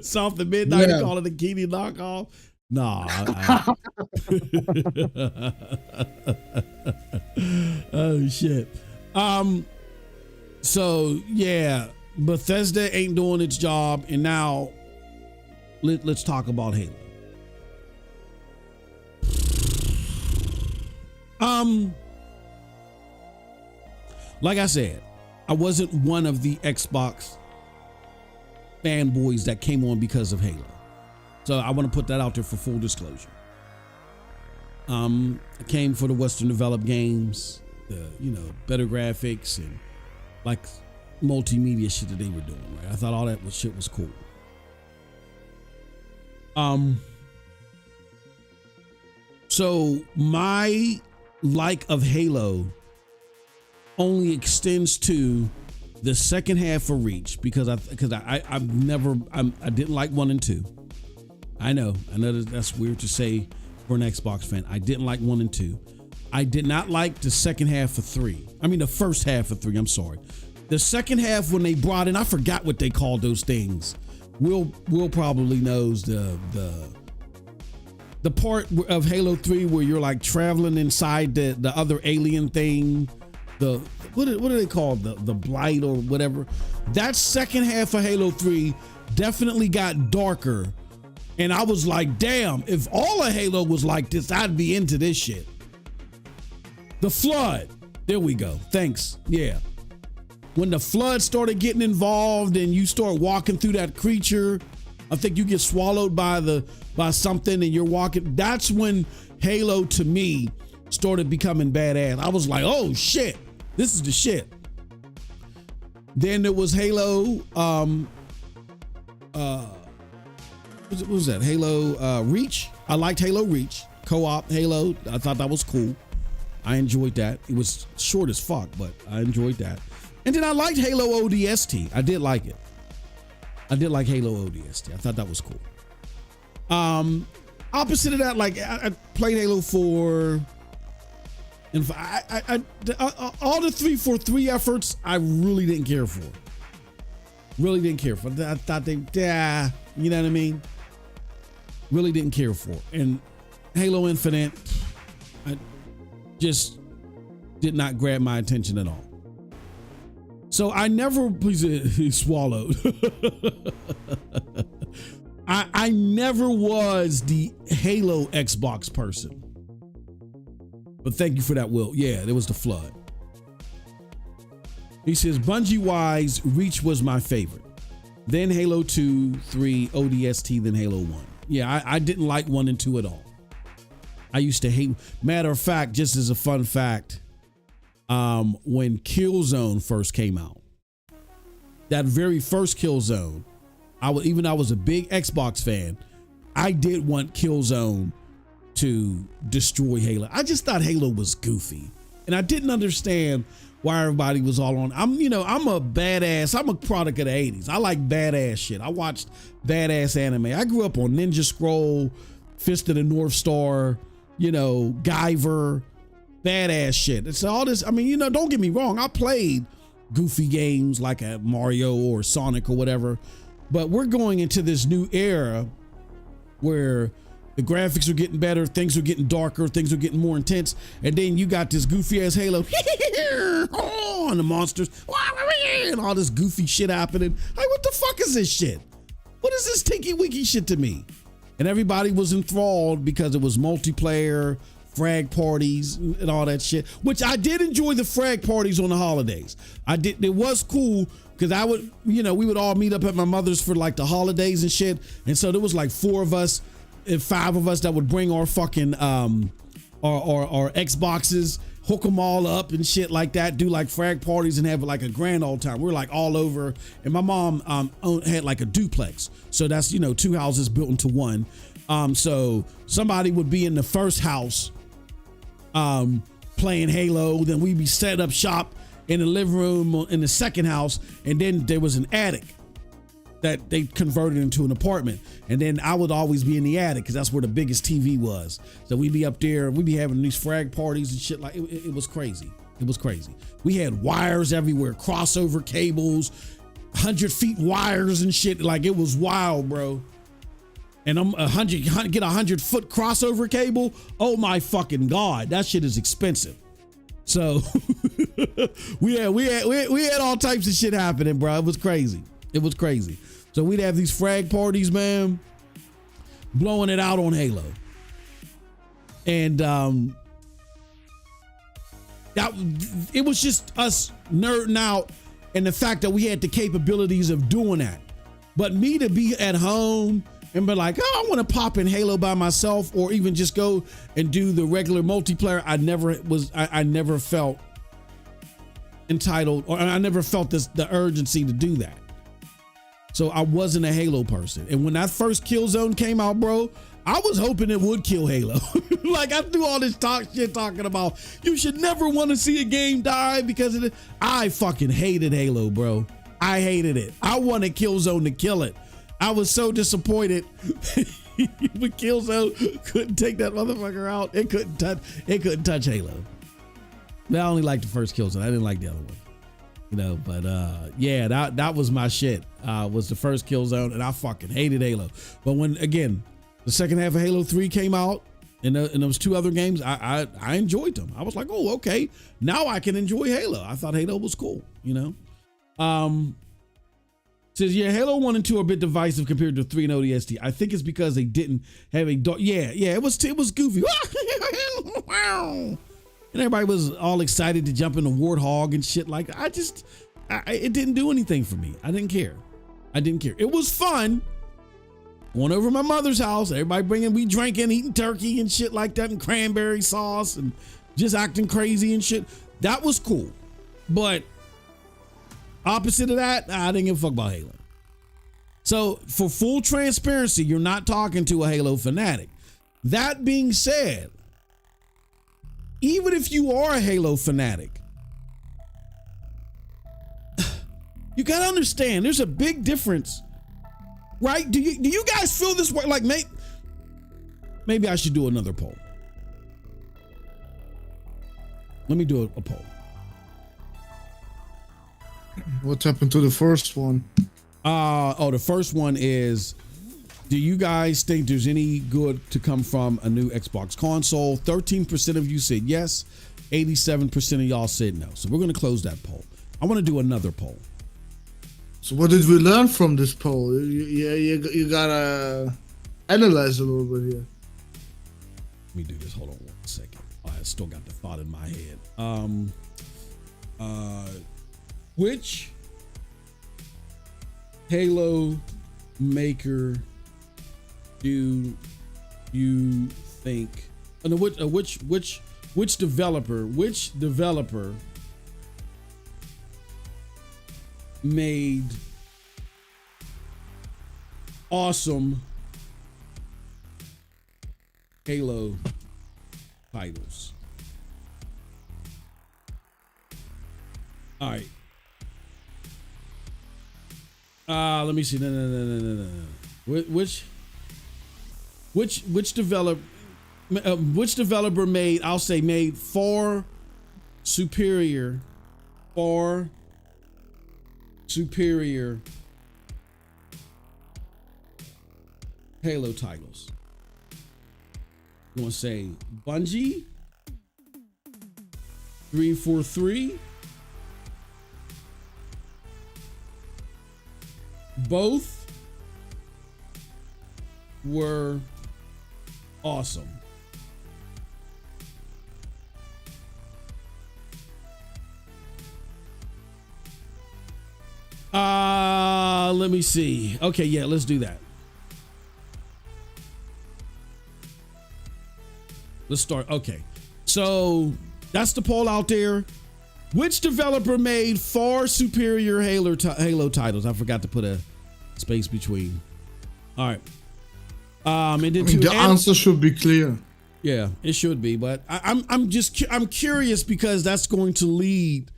Soft at midnight, yeah. Call it a Kena knockoff. Nah. Oh shit. So yeah, Bethesda ain't doing its job, and now let's talk about Halo. Like I said, I wasn't one of the Xbox fanboys that came on because of Halo. So I want to put that out there for full disclosure. I came for the Western developed games, the better graphics and like multimedia shit that they were doing, right? I thought all that shit was cool. So my like of Halo only extends to the second half of Reach because I didn't like 1 and 2. I know that's weird to say for an Xbox fan. I didn't like 1 and 2. I did not like the second half of 3. I mean the first half of 3. I'm sorry. The second half when they brought in, I forgot what they called those things. Will probably knows the part of Halo 3 where you're like traveling inside the other alien thing. What are they called? The blight or whatever. That second half of Halo 3 definitely got darker. And I was like, damn, if all of Halo was like this, I'd be into this shit. The Flood. There we go. Thanks. Yeah. When the Flood started getting involved and you start walking through that creature, I think you get swallowed by something and you're walking. That's when Halo to me started becoming badass. I was like, oh shit, this is the shit. Then there was Halo, what was that? Halo Reach. I liked Halo Reach. Co-op Halo. I thought that was cool. I enjoyed that. It was short as fuck, but I enjoyed that. And then I liked Halo ODST. I did like it. I did like Halo ODST. I thought that was cool. Opposite of that, like I played Halo 4. And all the 343 efforts, I really didn't care for. Really didn't care for. I thought you know what I mean? Really didn't care for. And Halo Infinite, I just did not grab my attention at all. So I never, please, he swallowed. I never was the Halo Xbox person. But thank you for that, Will. Yeah, there was the Flood. He says, Bungie wise, Reach was my favorite. Then Halo 2, 3, ODST, then Halo 1. Yeah, I didn't like 1 and 2 at all. I used to hate, matter of fact, just as a fun fact, when Killzone first came out, that very first Killzone, I was a big Xbox fan. I did want Killzone to destroy Halo. I just thought Halo was goofy, and I didn't understand why everybody was all on. I'm a badass. I'm a product of the 80s. I like badass shit. I watched badass anime. I grew up on Ninja Scroll, Fist of the North Star, Guyver, badass shit. It's all this. I mean, don't get me wrong. I played goofy games like a Mario or Sonic or whatever, but we're going into this new era where the graphics are getting better, things are getting darker, things are getting more intense, and then you got this goofy ass Halo, and the monsters, and all this goofy shit happening. Like, what the fuck is this shit? What is this tinky winky shit to me? And everybody was enthralled because it was multiplayer, frag parties, and all that shit, which I did enjoy the frag parties on the holidays. It was cool because I would, we would all meet up at my mother's for like the holidays and shit. And so there was like 4 of us and 5 of us that would bring our fucking, our Xboxes, hook them all up and shit like that, do like frag parties and have like a grand old time. We're like all over. And my mom had like a duplex. So that's, 2 houses built into one. So somebody would be in the first house playing Halo, then we'd be set up shop in the living room in the second house, and then there was an attic. that they converted into an apartment. And then I would always be in the attic because that's where the biggest TV was. So we'd be up there, we'd be having these frag parties and shit. Like it was crazy. It was crazy. We had wires everywhere, crossover cables, 100 feet wires and shit. Like it was wild, bro. And I'm get 100-foot crossover cable. Oh my fucking God. That shit is expensive. So we had all types of shit happening, bro. It was crazy. It was crazy. So we'd have these frag parties, man, blowing it out on Halo. And it was just us nerding out and the fact that we had the capabilities of doing that. But me to be at home and be like, oh, I want to pop in Halo by myself, or even just go and do the regular multiplayer, I never felt entitled, or I never felt the urgency to do that. So I wasn't a Halo person. And when that first Killzone came out, bro, I was hoping it would kill Halo. Like I threw all this shit talking about you should never want to see a game die because of it. I fucking hated Halo, bro. I hated it. I wanted Killzone to kill it. I was so disappointed. But Killzone couldn't take that motherfucker out. It couldn't touch Halo. But I only liked the first Killzone. I didn't like the other one. You know, but yeah, that was my shit. Was the first Killzone, and I fucking hated Halo. But when again, the second half of Halo 3 came out, and those two other games, I enjoyed them. I was like, oh, okay, now I can enjoy Halo. I thought Halo was cool, you know. Says, yeah, Halo 1 and 2 are a bit divisive compared to 3 and ODST. I think it's because they didn't have a dog. Yeah, it was goofy. And everybody was all excited to jump in a warthog and shit like that. It didn't do anything for me. I didn't care. It was fun. Went over to my mother's house. Everybody we drinking, eating turkey and shit like that, and cranberry sauce and just acting crazy and shit. That was cool. But opposite of that, I didn't give a fuck about Halo. So for full transparency, you're not talking to a Halo fanatic. That being said, even if you are a Halo fanatic, you gotta understand there's a big difference, right? Do you guys feel this way? Like maybe I should do another poll. Let me do a poll. What happened to the first one? The first one is, do you guys think there's any good to come from a new Xbox console? 13% of you said yes. 87% of y'all said no. So we're going to close that poll. I want to do another poll. So what did we learn from this poll? You gotta analyze a little bit here. Let me do this. Hold on 1 second. I still got the thought in my head. Which Halo maker do you think? Which developer made awesome Halo titles? All right. Let me see. No. Which developer made far superior Halo titles? You want to say Bungie, 343? Both were awesome. Let me see. Okay, yeah, let's do that. Let's start. Okay, so that's the poll out there. Which developer made far superior Halo titles? I forgot to put a space between. All right. And then the answer should be clear. Yeah, it should be. But I'm curious because that's going to lead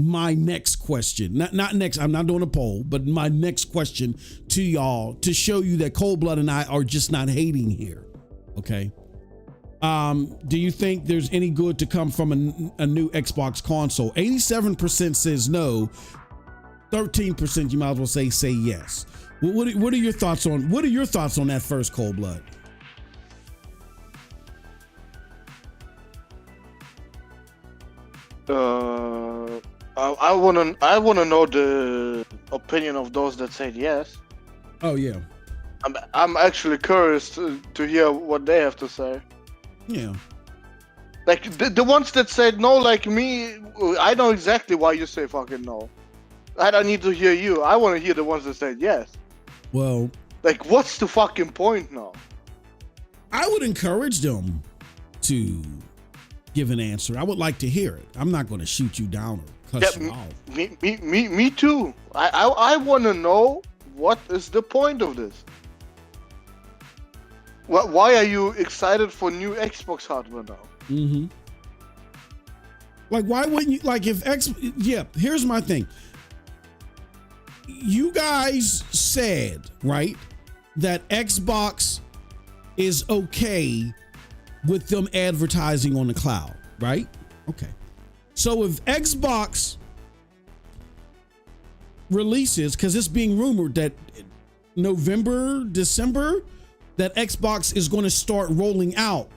my next question. Not next, I'm not doing a poll, but my next question to y'all to show you that Cold Blood and I are just not hating here. Okay. Do you think there's any good to come from a new Xbox console? 87% says no. 13%, you might as well say yes. What are your thoughts on that first, Cold Blood? I wanna know the opinion of those that said yes. Oh yeah. I'm actually curious to hear what they have to say. Yeah. Like the ones that said no, like me, I know exactly why you say fucking no. I don't need to hear you. I want to hear the ones that said yes. Well, like, what's the fucking point now? I would encourage them to give an answer. I would like to hear it. I'm not going to shoot you down or cuss you out. Me too. I want to know what is the point of this. Why are you excited for new Xbox hardware now? Mm-hmm. Like, why wouldn't you? Like, here's my thing. You guys said, right, that Xbox is okay with them advertising on the cloud, right? Okay. So if Xbox releases, because it's being rumored that November, December, that Xbox is going to start rolling out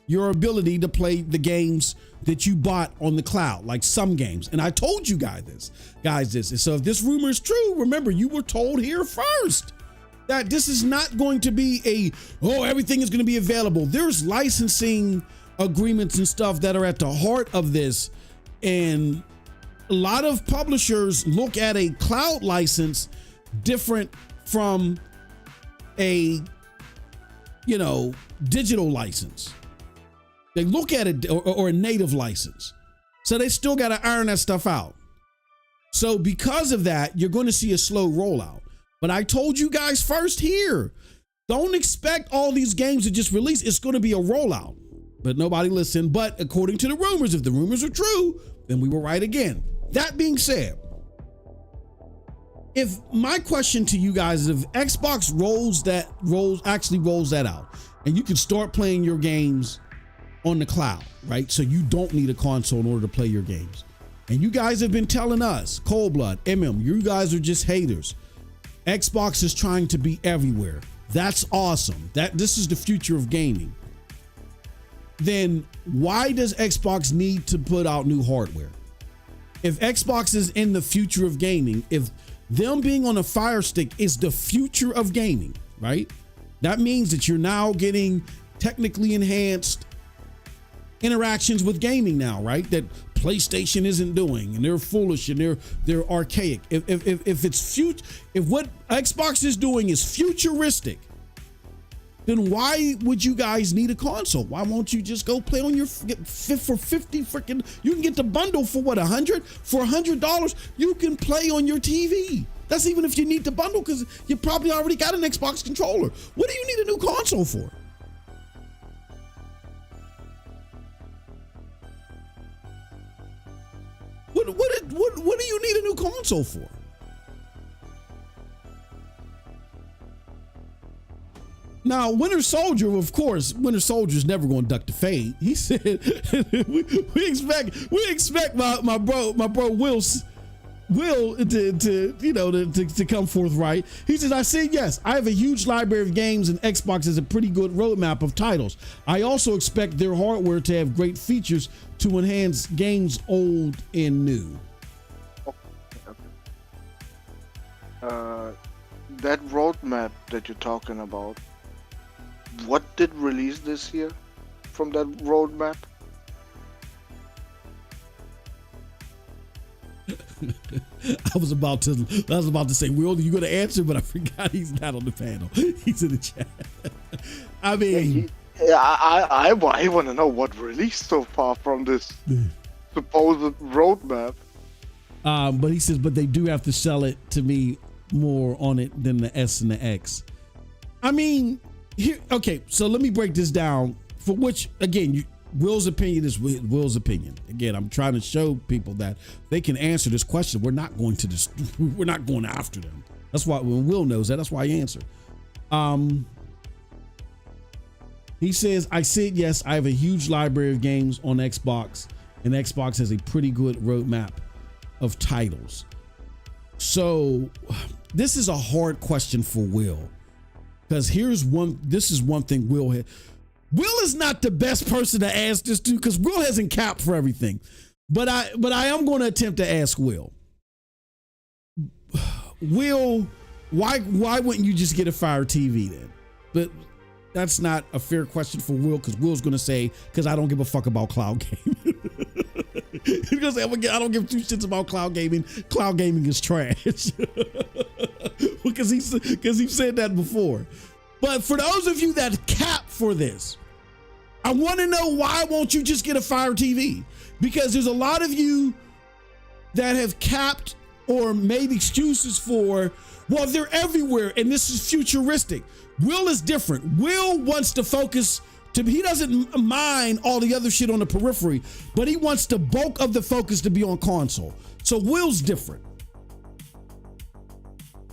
your ability to play the games that you bought on the cloud, like some games. And I told you guys this. And so if this rumor is true, remember, you were told here first that this is not going to be everything is going to be available. There's licensing agreements and stuff that are at the heart of this. And a lot of publishers look at a cloud license different from a, digital license. They look at it or a native license. So they still got to iron that stuff out. So because of that, you're going to see a slow rollout. But I told you guys first here, don't expect all these games to just release. It's going to be a rollout. But nobody listened. But according to the rumors, if the rumors are true, then we were right again. That being said, if my question to you guys is if Xbox rolls that out and you can start playing your games on the cloud, right? So you don't need a console in order to play your games. And you guys have been telling us, Cold Blood, MM, you guys are just haters. Xbox is trying to be everywhere. That's awesome. This is the future of gaming. Then why does Xbox need to put out new hardware? If Xbox is in the future of gaming, if them being on a Fire Stick is the future of gaming, right? That means that you're now getting technically enhanced interactions with gaming now, right? That PlayStation isn't doing, and they're foolish and they're archaic. If what Xbox is doing is futuristic, then why would you guys need a console? Why won't you just go play on your for 50 freaking? You can get the bundle for what, $100? For $100, you can play on your TV. That's even if you need the bundle because you probably already got an Xbox controller. What do you need a new console for? What do you need a new console for? Now, Winter Soldier, of course, Winter Soldier's never going to duck the fate. He said, "We expect my bro Will to come forth right." He says, "I said yes. I have a huge library of games, and Xbox has a pretty good roadmap of titles. I also expect their hardware to have great features to enhance games old and new." That roadmap that you're talking about, what did release this year from that roadmap? I was about to say, Will, you're going to answer, but I forgot he's not on the panel. He's in the chat. I mean, I want to know what released so far from this supposed roadmap. But he says, but they do have to sell it to me more on it than the S and the X. I mean, here, okay, so let me break this down. For which, again, Will's opinion is Will's opinion. Again, I'm trying to show people that they can answer this question. We're not going after them. That's why when Will knows that, that's why he answered. He says, I said yes, I have a huge library of games on Xbox, and Xbox has a pretty good roadmap of titles. So this is a hard question for Will, because this is one thing Will had. Will is not the best person to ask this to, because Will hasn't capped for everything. But I am going to attempt to ask Will. Will, why wouldn't you just get a Fire TV then? But that's not a fair question for Will, because Will's going to say, because I don't give a fuck about cloud gaming. He's going to say, I don't give two shits about cloud gaming. Cloud gaming is trash. because he said that before. But for those of you that cap for this, I want to know, why won't you just get a Fire TV? Because there's a lot of you that have capped or made excuses for, well, they're everywhere and this is futuristic. Will is different. Will wants to focus he doesn't mind all the other shit on the periphery, but he wants the bulk of the focus to be on console. So Will's different.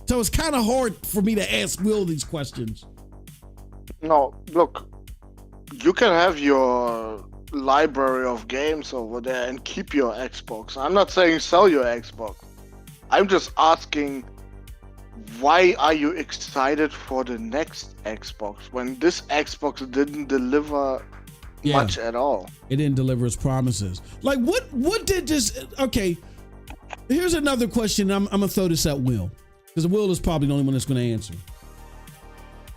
So it's kind of hard for me to ask Will these questions. No, look, you can have your library of games over there and keep your Xbox. I'm not saying sell your Xbox. I'm just asking, why are you excited for the next Xbox when this Xbox didn't deliver much at all? It didn't deliver its promises. Like, what did this? Okay, here's another question. I'm gonna throw this at Will, because Will is probably the only one that's gonna answer.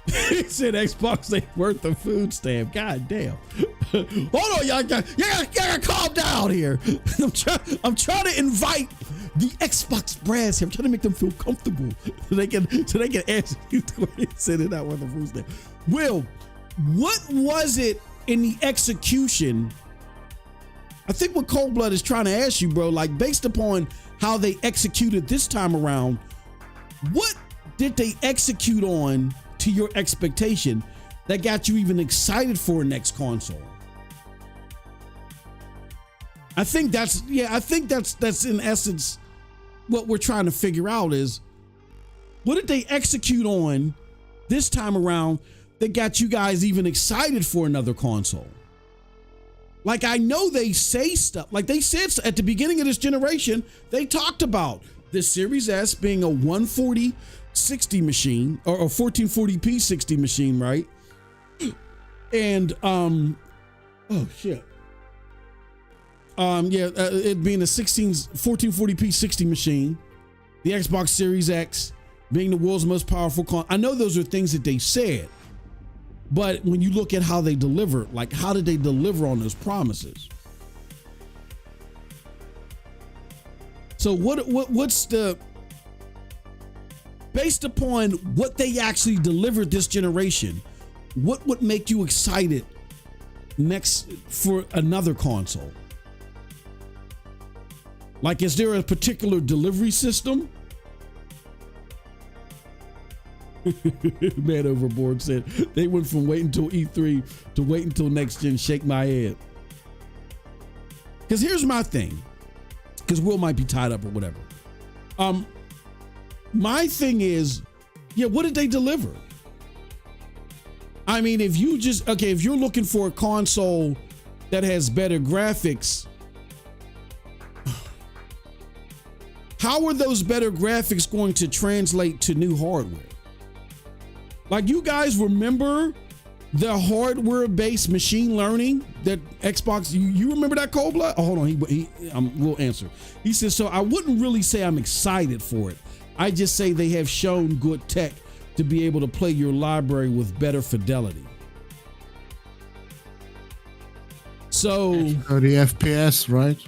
He said Xbox ain't worth the food stamp. God damn. Hold on, y'all gotta calm down here. I'm trying to invite the Xbox brass here. I'm trying to make them feel comfortable so they can answer you the way he said it, not worth the food stamp. Will, what was it in the execution? I think what Cold Blood is trying to ask you, bro, like, based upon how they executed this time around, what did they execute on to your expectation that got you even excited for a next console? I think that's in essence what we're trying to figure out is, what did they execute on this time around that got you guys even excited for another console? Like, I know they say stuff, like they said at the beginning of this generation, they talked about the Series S being a 140 60 machine, or a 1440p 60 machine, right? And it being a 1440p 60 machine, the Xbox Series X being the world's most powerful I know those are things that they said, but when you look at how they deliver, like, how did they deliver on those promises? So what's the, based upon what they actually delivered this generation, what would make you excited next for another console? Like, is there a particular delivery system? Man Overboard said they went from waiting until E3 to wait until next gen. Shake my head. Because here's my thing, because Will might be tied up or whatever. My thing is, what did they deliver? I mean, if you're looking for a console that has better graphics, how are those better graphics going to translate to new hardware? Like, you guys remember the hardware-based machine learning that Xbox, you remember that, Cold Blood? Oh, hold on, we'll answer. He says, so I wouldn't really say I'm excited for it. I just say they have shown good tech to be able to play your library with better fidelity. So 30 FPS, right?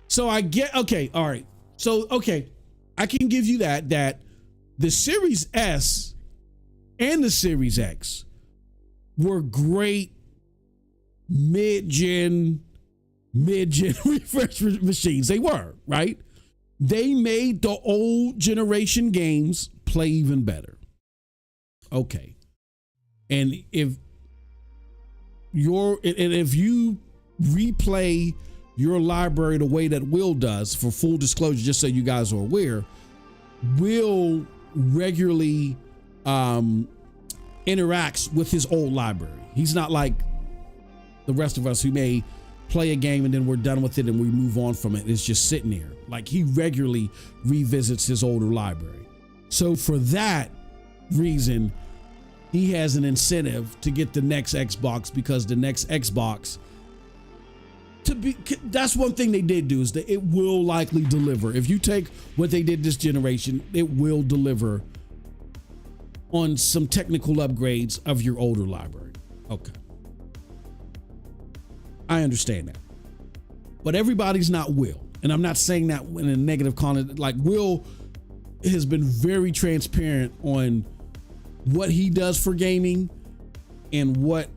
So I get, okay, all right. So, okay, I can give you that the Series S and the Series X were great mid-gen refresh machines. They were, right? They made the old generation games play even better. Okay. And if and if you replay your library the way that Will does, for full disclosure, just so you guys are aware, Will regularly interacts with his old library. He's not like the rest of us who may play a game and then we're done with it and we move on from it. It's just sitting there. Like, he regularly revisits his older library. So for that reason, he has an incentive to get the next Xbox, because the next Xbox, that's one thing they did do, is that it will likely deliver. If you take what they did this generation, it will deliver on some technical upgrades of your older library. Okay. I understand that. But everybody's not Will. And I'm not saying that in a negative comment. Like, Will has been very transparent on what he does for gaming and what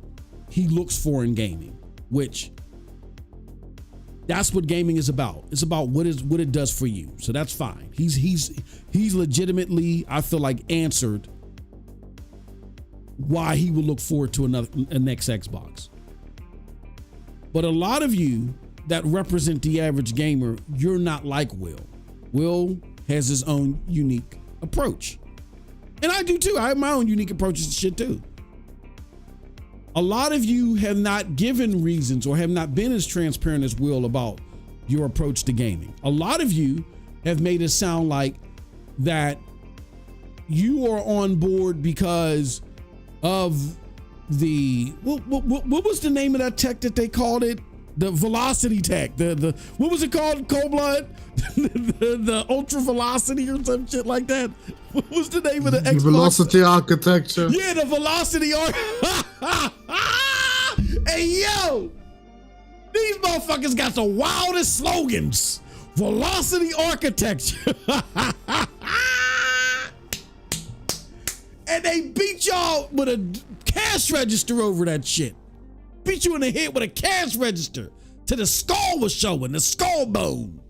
he looks for in gaming, which that's what gaming is about. It's about what it does for you. So that's fine. He's legitimately, I feel like, answered why he would look forward to a next Xbox. But a lot of you that represent the average gamer, you're not like Will. Will has his own unique approach. And I do too. I have my own unique approaches to shit too. A lot of you have not given reasons or have not been as transparent as Will about your approach to gaming. A lot of you have made it sound like that you are on board because of the what was the name of that tech that they called it? The velocity tech. The what was it called? Cold Blood? the ultra velocity or some shit like that. What was the name of the Xbox? Velocity architecture. Yeah, the velocity Hey yo, these motherfuckers got the wildest slogans. Velocity architecture. And they beat y'all with a cash register over that shit. Beat you in the head with a cash register till the skull was showing, the skull bone.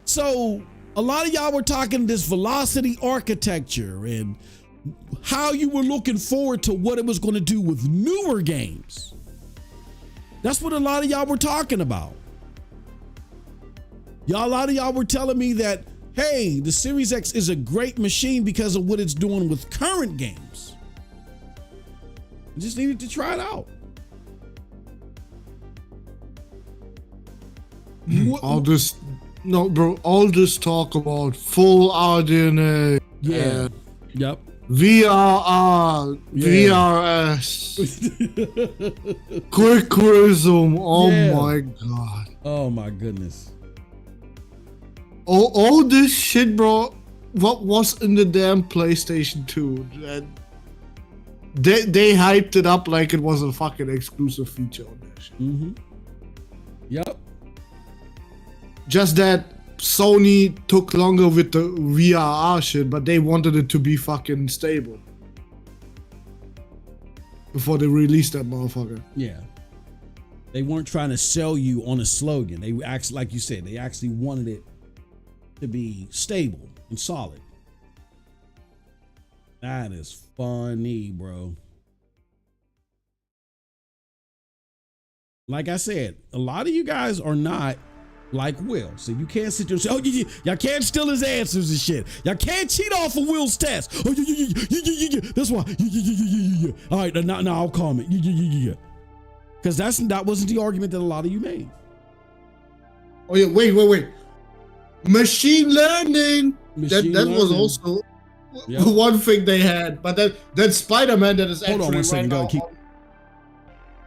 So a lot of y'all were talking this velocity architecture and how you were looking forward to what it was going to do with newer games. That's what a lot of y'all were talking about. A lot of y'all were telling me that, hey, the Series X is a great machine because of what it's doing with current games. I just needed to try it out. All this talk about full RDNA. Yeah. Yep. VRR, Yeah. VRS, Quick Resume. Oh Yeah. my god. Oh my goodness. All this shit, bro. What was in the damn PlayStation 2? And they hyped it up like it was a fucking exclusive feature on that shit. Mm-hmm. Yep. Just that Sony took longer with the VRR shit, but they wanted it to be fucking stable before they released that motherfucker. Yeah. They weren't trying to sell you on a slogan. They actually, like you said, they actually wanted it to be stable and solid. That is funny, bro. Like I said, a lot of you guys are not like Will. So you can't sit there and say, oh, y'all can't steal his answers and shit. Y'all can't cheat off of Will's test. Oh, yeah. That's why. Yeah. All right, now I'll comment. Yeah. Because that wasn't the argument that a lot of you made. Oh, yeah, wait. Machine learning. That was also one thing they had. But that Spider-Man that is actually Hold on one second. right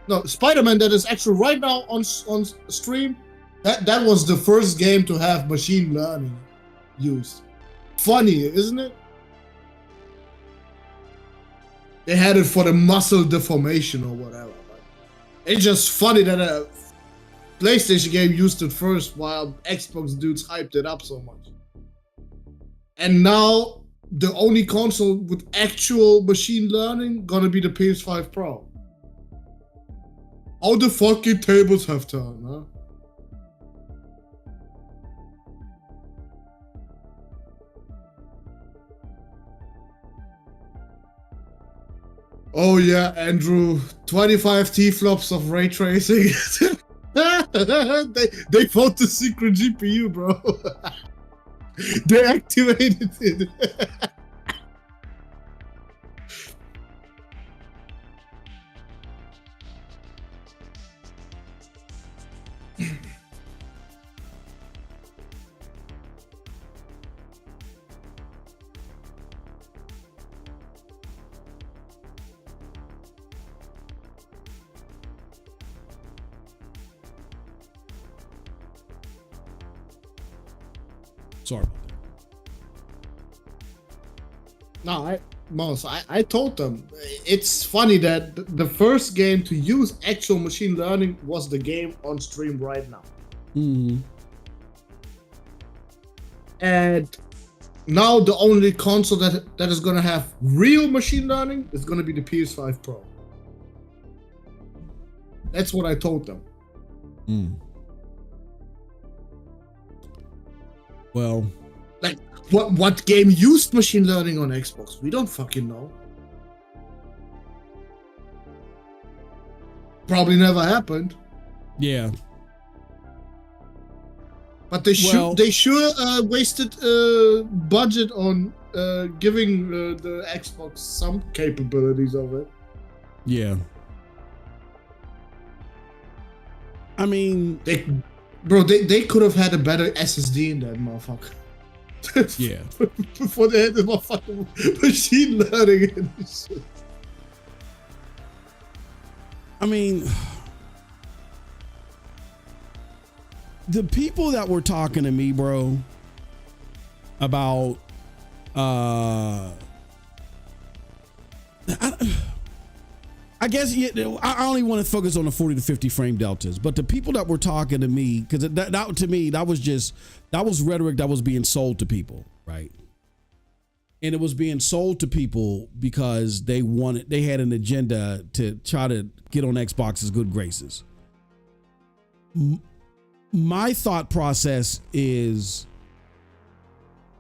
now. Spider-Man that is actually right now on stream. That was the first game to have machine learning used. Funny, isn't it? They had it for the muscle deformation or whatever. It's just funny that a PlayStation game used it first while Xbox dudes hyped it up so much. And now the only console with actual machine learning gonna be the PS5 Pro. How the fucking tables have turned, huh? Oh yeah, Andrew, 25 T-flops of ray tracing. they found the secret GPU, bro. They activated it. Sorry about that. No, I told them. It's funny that the first game to use actual machine learning was the game on stream right now. Mm-hmm. And now the only console that is gonna have real machine learning is gonna be the PS5 Pro. That's what I told them. Well, like what game used machine learning on Xbox? We don't fucking know. Probably never happened. Yeah. But they sure wasted budget on giving the Xbox some capabilities of it. Yeah. I mean, they could have had a better SSD in that motherfucker. Yeah. Before they had the motherfucking machine learning and this shit. I mean, the people that were talking to me, bro, about I guess I only want to focus on the 40 to 50 frame deltas, but the people that were talking to me, because that to me, that was rhetoric that was being sold to people, right? And it was being sold to people because they had an agenda to try to get on Xbox's good graces. My thought process is,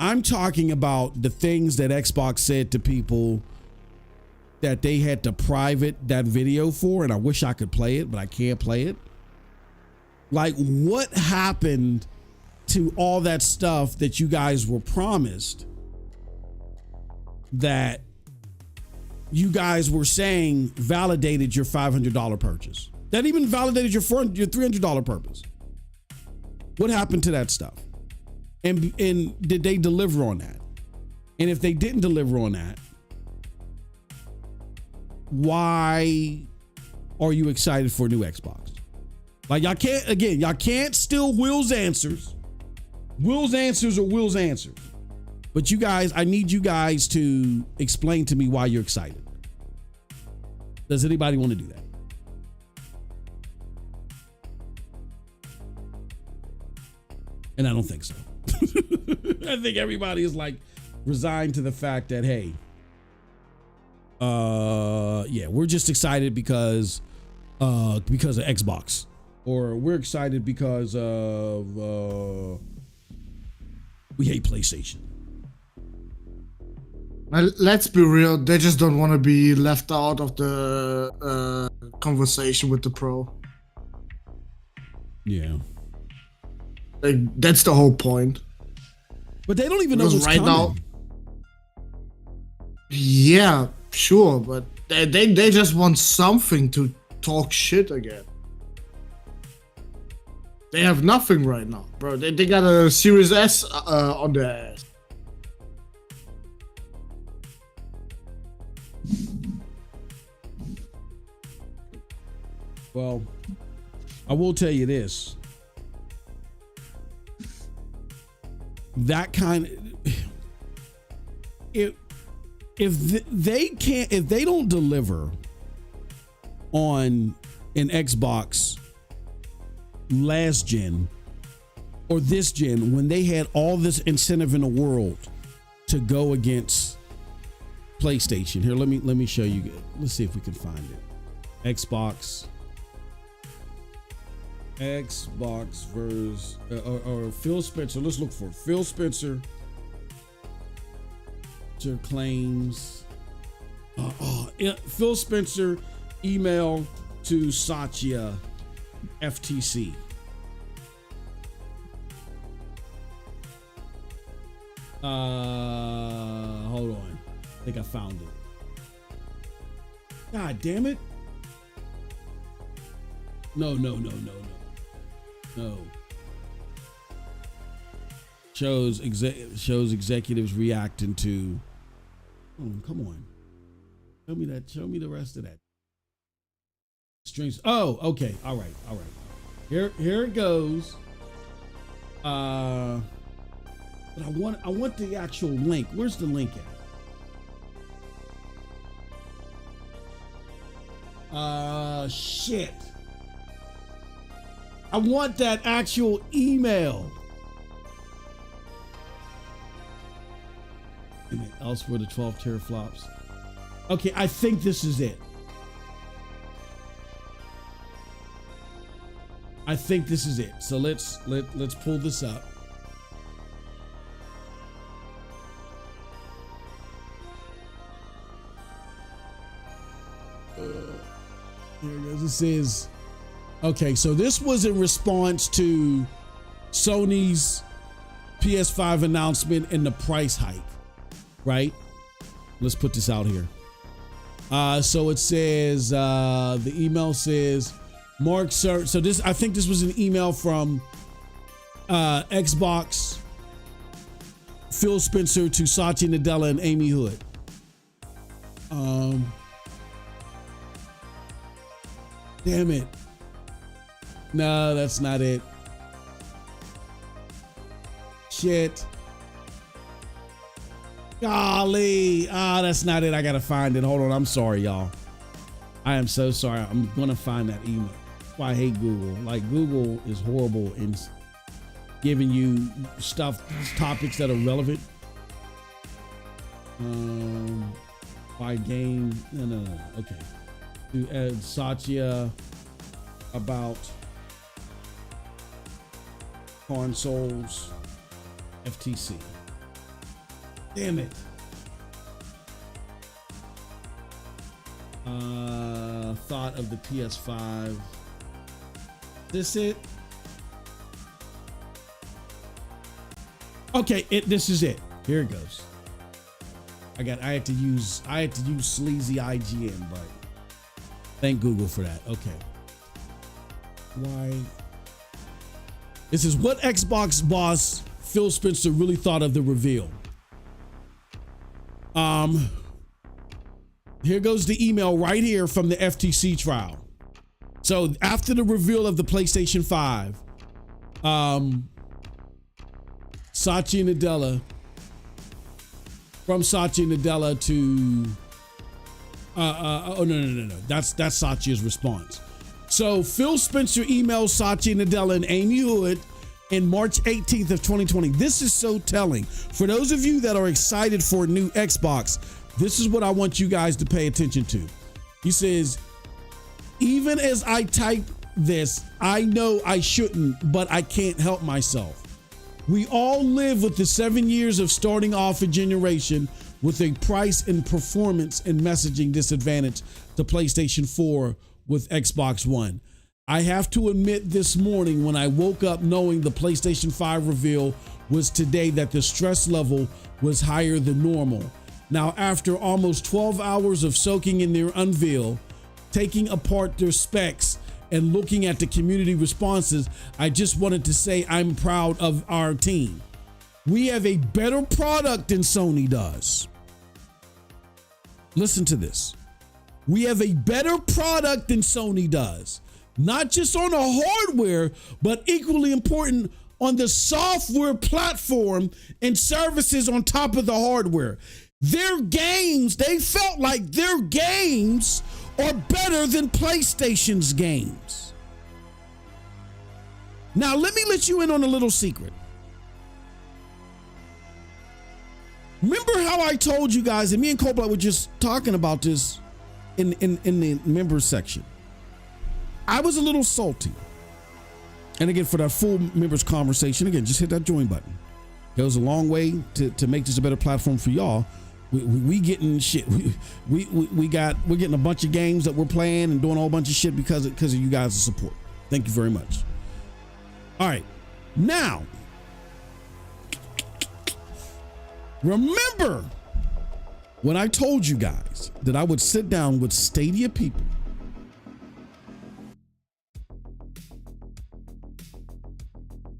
I'm talking about the things that Xbox said to people that they had to private that video for, and I wish I could play it, but I can't play it. Like, what happened to all that stuff that you guys were promised, that you guys were saying validated your $500 purchase, that even validated your $300 purchase? What happened to that stuff? And did they deliver on that? And if they didn't deliver on that, why are you excited for a new Xbox? Like, y'all can't steal Will's answers. Will's answers are Will's answers. But you guys, I need you guys to explain to me why you're excited. Does anybody want to do that? And I don't think so. I think everybody is like resigned to the fact that, hey, we're just excited because of Xbox, or we're excited because of we hate PlayStation. Let's be real, they just don't want to be left out of the conversation with the Pro. Yeah. Like, that's the whole point. But they don't even know what's right coming. Now. Yeah, sure, but they just want something to talk shit again. They have nothing right now, bro. They got a Series S on their ass. Well, I will tell you this. That kind of, if they don't deliver on an Xbox last gen or this gen, when they had all this incentive in the world to go against PlayStation. Here, let me show you. Let's see if we can find it. Xbox versus or Phil Spencer. Let's look for it. Phil Spencer claims Phil Spencer email to Satya FTC. Hold on. I think I found it. God damn it. No. Shows executives reacting to. Oh, come on. Show me that. Show me the rest of that. Strings. Oh, okay. All right. Here it goes. But I want the actual link. Where's the link at? Shit. I want that actual email. Elsewhere, the 12 teraflops. Okay, I think this is it. I think this is it. So let's pull this up. Here it goes. It says, okay, so this was in response to Sony's PS5 announcement and the price hike, right? Let's put this out here. So it says, the email says, Mark Cerny. So this, I think this was an email from Xbox, Phil Spencer to Satya Nadella and Amy Hood. Damn it. No, that's not it. Shit. Golly. That's not it. I gotta find it. Hold on. I'm sorry, y'all. I am so sorry. I'm gonna find that email. That's why I hate Google. Like, Google is horrible in giving you topics that are relevant. By game. No. Okay. To add Satya about consoles, FTC. Damn it. Thought of the PS5. This it? Okay, this is it. Here it goes. I had to use sleazy IGN, but thank Google for that. Okay. Why? This is what Xbox boss Phil Spencer really thought of the reveal. Here goes the email right here from the FTC trial. So after the reveal of the PlayStation 5, Satya Nadella, from Satya Nadella to no. That's Satya's response. So Phil Spencer emails Satya Nadella and Amy Hood in March 18th of 2020. This is so telling. For those of you that are excited for a new Xbox, this is what I want you guys to pay attention to. He says, even as I type this, I know I shouldn't, but I can't help myself. We all live with the 7 years of starting off a generation with a price and performance and messaging disadvantage to PlayStation 4 with Xbox One. I have to admit, this morning when I woke up knowing the PlayStation 5 reveal was today, that the stress level was higher than normal. Now, after almost 12 hours of soaking in their unveil, taking apart their specs, and looking at the community responses, I just wanted to say I'm proud of our team. We have a better product than Sony does. Listen to this. We have a better product than Sony does. Not just on the hardware, but equally important on the software platform and services on top of the hardware. Their games, they felt like their games are better than PlayStation's games. Now, let me let you in on a little secret. Remember how I told you guys, and me and Coldblood were just talking about this in the members section. I was a little salty. And again, for that full members conversation, again, just hit that join button. It goes a long way to make this a better platform for y'all. We getting shit. We're getting a bunch of games that we're playing and doing a whole bunch of shit because of you guys' support. Thank you very much. All right, now remember when I told you guys that I would sit down with Stadia people.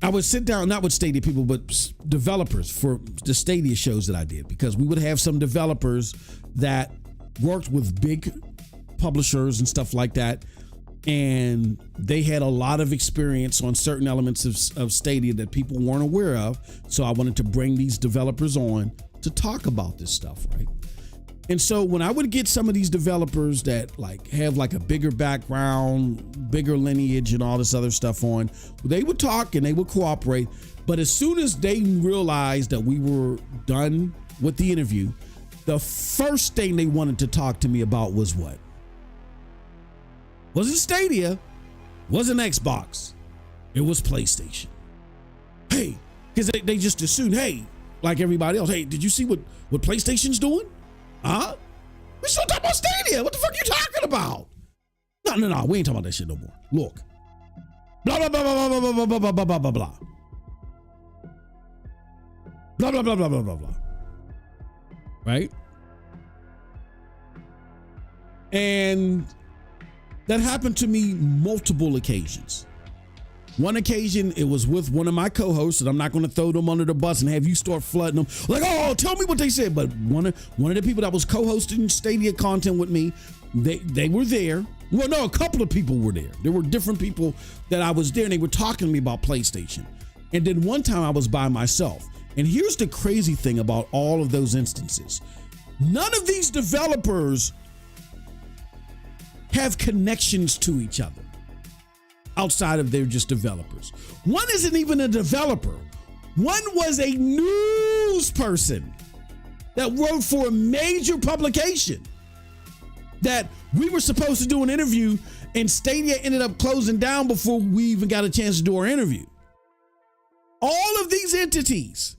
I would sit down, not with Stadia people, but developers for the Stadia shows that I did, because we would have some developers that worked with big publishers and stuff like that. And they had a lot of experience on certain elements of Stadia that people weren't aware of. So I wanted to bring these developers on to talk about this stuff, right? And so when I would get some of these developers that like have like a bigger background, bigger lineage and all this other stuff on, they would talk and they would cooperate. But as soon as they realized that we were done with the interview, the first thing they wanted to talk to me about was what? Wasn't Stadia, wasn't Xbox, it was PlayStation. Hey, because they just assumed, hey, like everybody else, hey, did you see what PlayStation's doing? Huh? We still talking about Stadia. What the fuck are you talking about? No, we ain't talking about that shit no more. Look. Blah, blah, blah, blah, blah, blah, blah, blah, blah, blah, blah, blah. Blah, blah, blah, blah, blah, blah, blah. Right? And that happened to me multiple occasions. One occasion, it was with one of my co-hosts, and I'm not going to throw them under the bus and have you start flooding them. Like, oh, tell me what they said. But one of the people that was co-hosting Stadia content with me, they were there. Well, no, a couple of people were there. There were different people that I was there, and they were talking to me about PlayStation. And then one time I was by myself. And here's the crazy thing about all of those instances. None of these developers have connections to each other outside of they're just developers. One isn't even a developer. One was a news person that wrote for a major publication that we were supposed to do an interview, and Stadia ended up closing down before we even got a chance to do our interview. All of these entities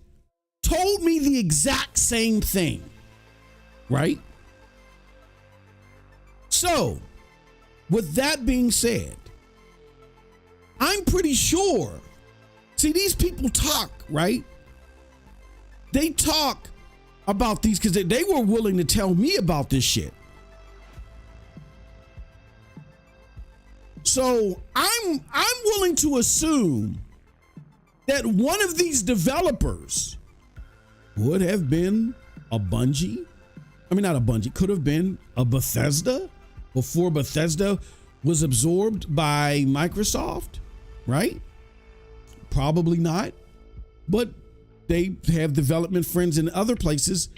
told me the exact same thing, right? So, with that being said, I'm pretty sure, see, these people talk, right? They talk about these because they were willing to tell me about this shit. So I'm willing to assume that one of these developers would have been a Bungie. I mean, not a Bungie, could have been a Bethesda before Bethesda was absorbed by Microsoft, right? Probably not, but they have development friends in other places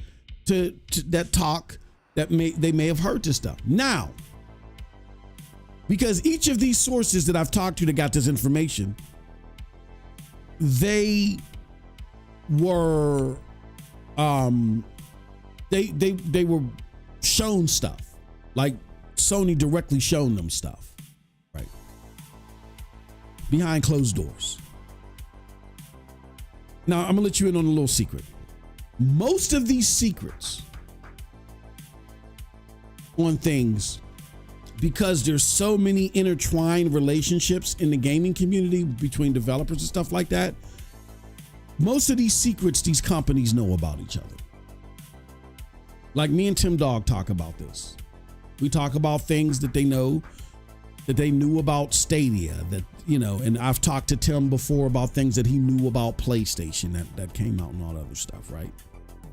to that talk that they may have heard this stuff. Now, because each of these sources that I've talked to that got this information, they were they were shown stuff, like Sony directly shown them stuff, right? Behind closed doors. Now, I'm gonna let you in on a little secret. Most of these secrets on things, because there's so many intertwined relationships in the gaming community between developers and stuff like that, most of these secrets these companies know about each other. Like me and Tim Dog talk about this. We talk about things that they know, that they knew about Stadia, that, you know, and I've talked to Tim before about things that he knew about PlayStation that came out and all that other stuff, right?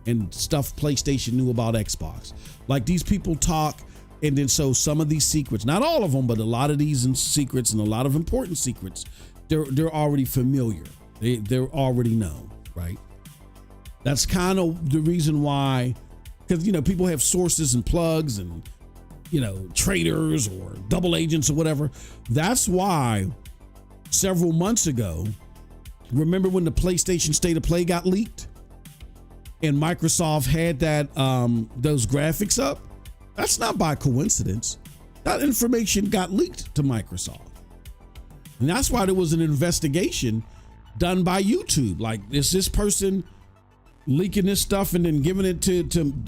And stuff PlayStation knew about Xbox. Like, these people talk, and then so some of these secrets, not all of them, but a lot of these secrets and a lot of important secrets, they're already familiar. They're already known, right? That's kind of the reason why, because, you know, people have sources and plugs and, you know, traitors or double agents or whatever. That's why several months ago, remember when the PlayStation State of Play got leaked and Microsoft had that those graphics up? That's not by coincidence. That information got leaked to Microsoft. And that's why there was an investigation done by YouTube. Like, is this person leaking this stuff and then giving it to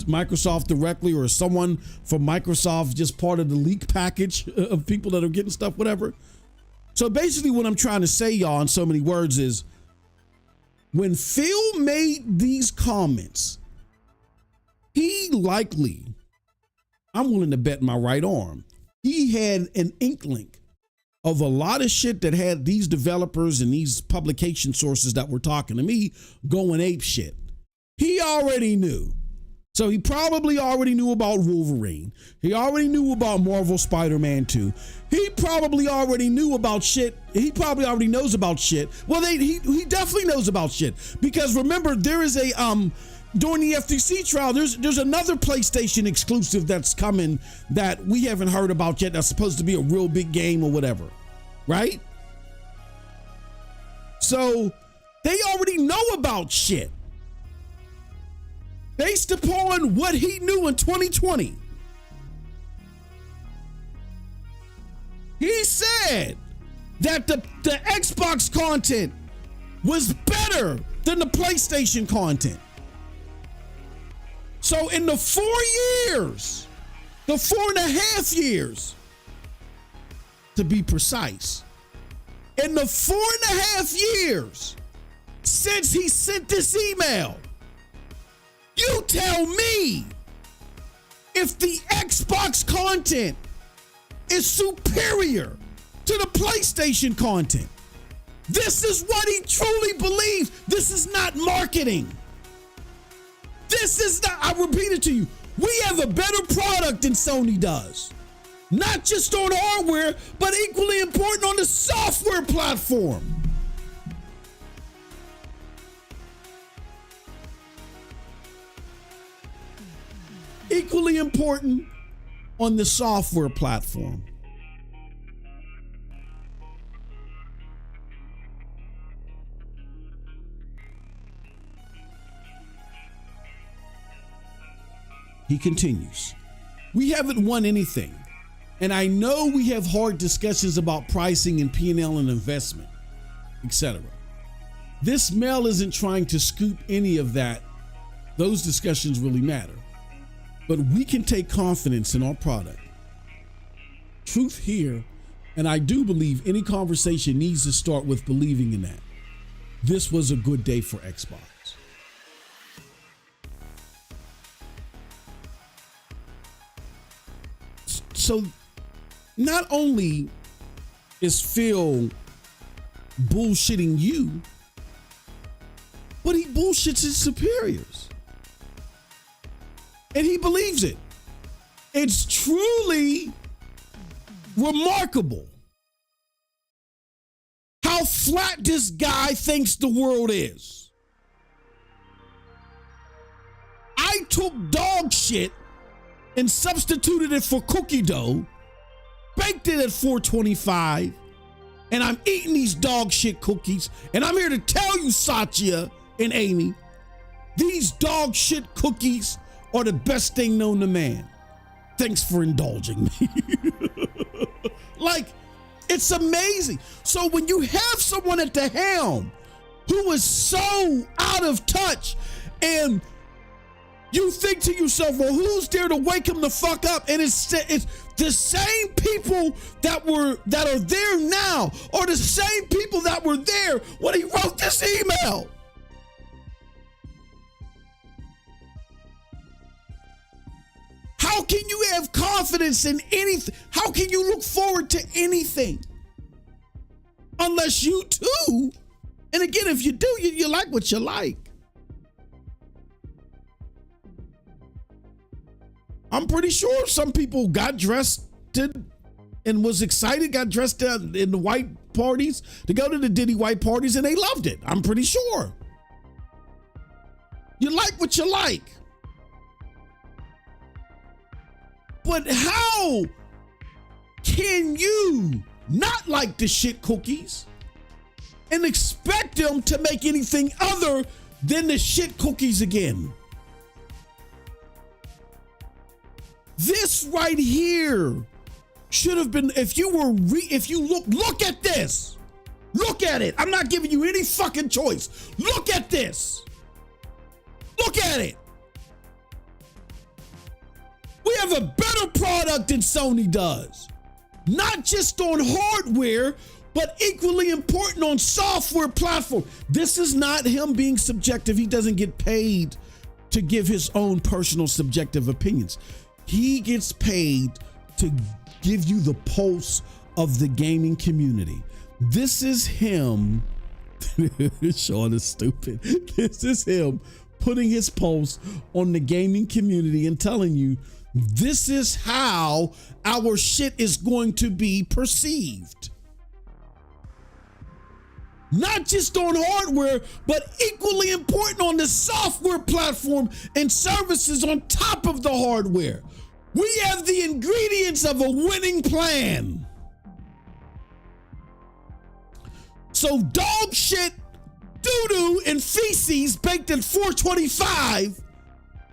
Microsoft directly, or someone from Microsoft just part of the leak package of people that are getting stuff, whatever. So basically what I'm trying to say, y'all, in so many words, is when Phil made these comments, he likely, I'm willing to bet my right arm, he had an inkling of a lot of shit that had these developers and these publication sources that were talking to me going ape shit. He already knew. So he probably already knew about Wolverine. He already knew about Marvel Spider-Man 2. He probably already knew about shit. He probably already knows about shit. Well, he definitely knows about shit, because remember, there is a during the FTC trial, there's another PlayStation exclusive that's coming that we haven't heard about yet. That's supposed to be a real big game or whatever, right? So they already know about shit based upon what he knew in 2020. He said that the Xbox content was better than the PlayStation content. So in the 4 years, the 4.5 years, to be precise, in the 4.5 years since he sent this email, you tell me if the Xbox content is superior to the PlayStation content. This is what he truly believes. This is not marketing. This is not, I repeat it to you, we have a better product than Sony does. Not just on hardware, but equally important on the software platform. Equally important on the software platform. He continues, we haven't won anything, and I know we have hard discussions about pricing and P&L and investment, etc. This mail isn't trying to scoop any of that. Those discussions really matter, but we can take confidence in our product. Truth here, and I do believe any conversation needs to start with believing in that. This was a good day for Xbox. So not only is Phil bullshitting you, but he bullshits his superiors. And he believes it. It's truly remarkable how flat this guy thinks the world is. I took dog shit and substituted it for cookie dough, baked it at 425, and I'm eating these dog shit cookies, and I'm here to tell you, Satya and Amy, these dog shit cookies are the best thing known to man. Thanks for indulging me. Like, it's amazing. So when you have someone at the helm who is so out of touch, and you think to yourself, well, who's there to wake him the fuck up? And it's the same people that are there now are the same people that were there when he wrote this email. How can you have confidence in anything? How can you look forward to anything? Unless you too, and again, if you do, you like what you like. I'm pretty sure some people got dressed and was excited, got dressed in the white parties to go to the Diddy white parties, and they loved it. I'm pretty sure. You like what you like. But how can you not like the shit cookies and expect them to make anything other than the shit cookies again? This right here should have been, if you look at this, look at it. I'm not giving you any fucking choice. Look at this. at it. We have a better product than Sony does. Not just on hardware, but equally important on software platform. This is not him being subjective. He doesn't get paid to give his own personal subjective opinions. He gets paid to give you the pulse of the gaming community. This is him. Sean is stupid. This is him putting his pulse on the gaming community and telling you this is how our shit is going to be perceived. Not just on hardware, but equally important on the software platform and services on top of the hardware. We have the ingredients of a winning plan. So dog shit, doo-doo, and feces baked at 425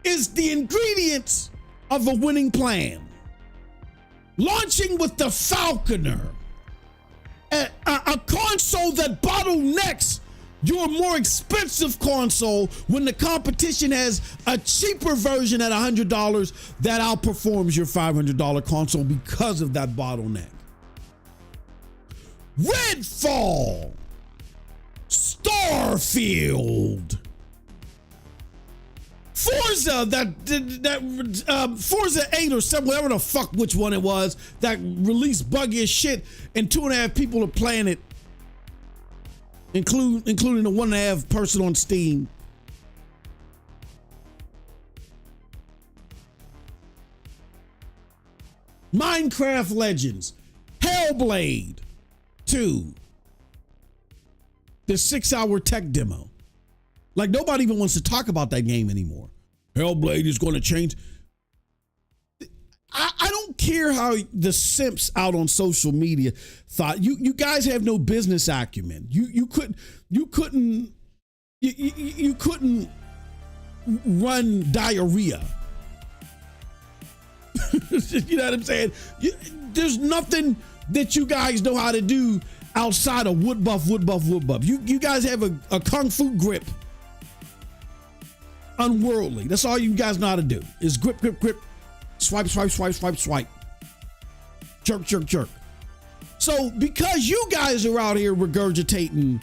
is the ingredients of a winning plan. Launching with the Falconer, a console that bottlenecks your more expensive console when the competition has a cheaper version at $100 that outperforms your $500 console because of that bottleneck. Redfall, Starfield, Forza, Forza 8 or 7, whatever the fuck which one it was, that released buggy as shit and 2.5 people are playing it, including the 1.5 person on Steam. Minecraft Legends, Hellblade 2, the 6-hour tech demo. Like, nobody even wants to talk about that game anymore. Hellblade is going to change. I don't care how the simps out on social media thought. You guys have no business acumen. You couldn't run diarrhea. You know what I'm saying? There's nothing that you guys know how to do outside of wood buff. You guys have a kung fu grip. Unworldly. That's all you guys know how to do is grip. Swipe. Jerk. So because you guys are out here regurgitating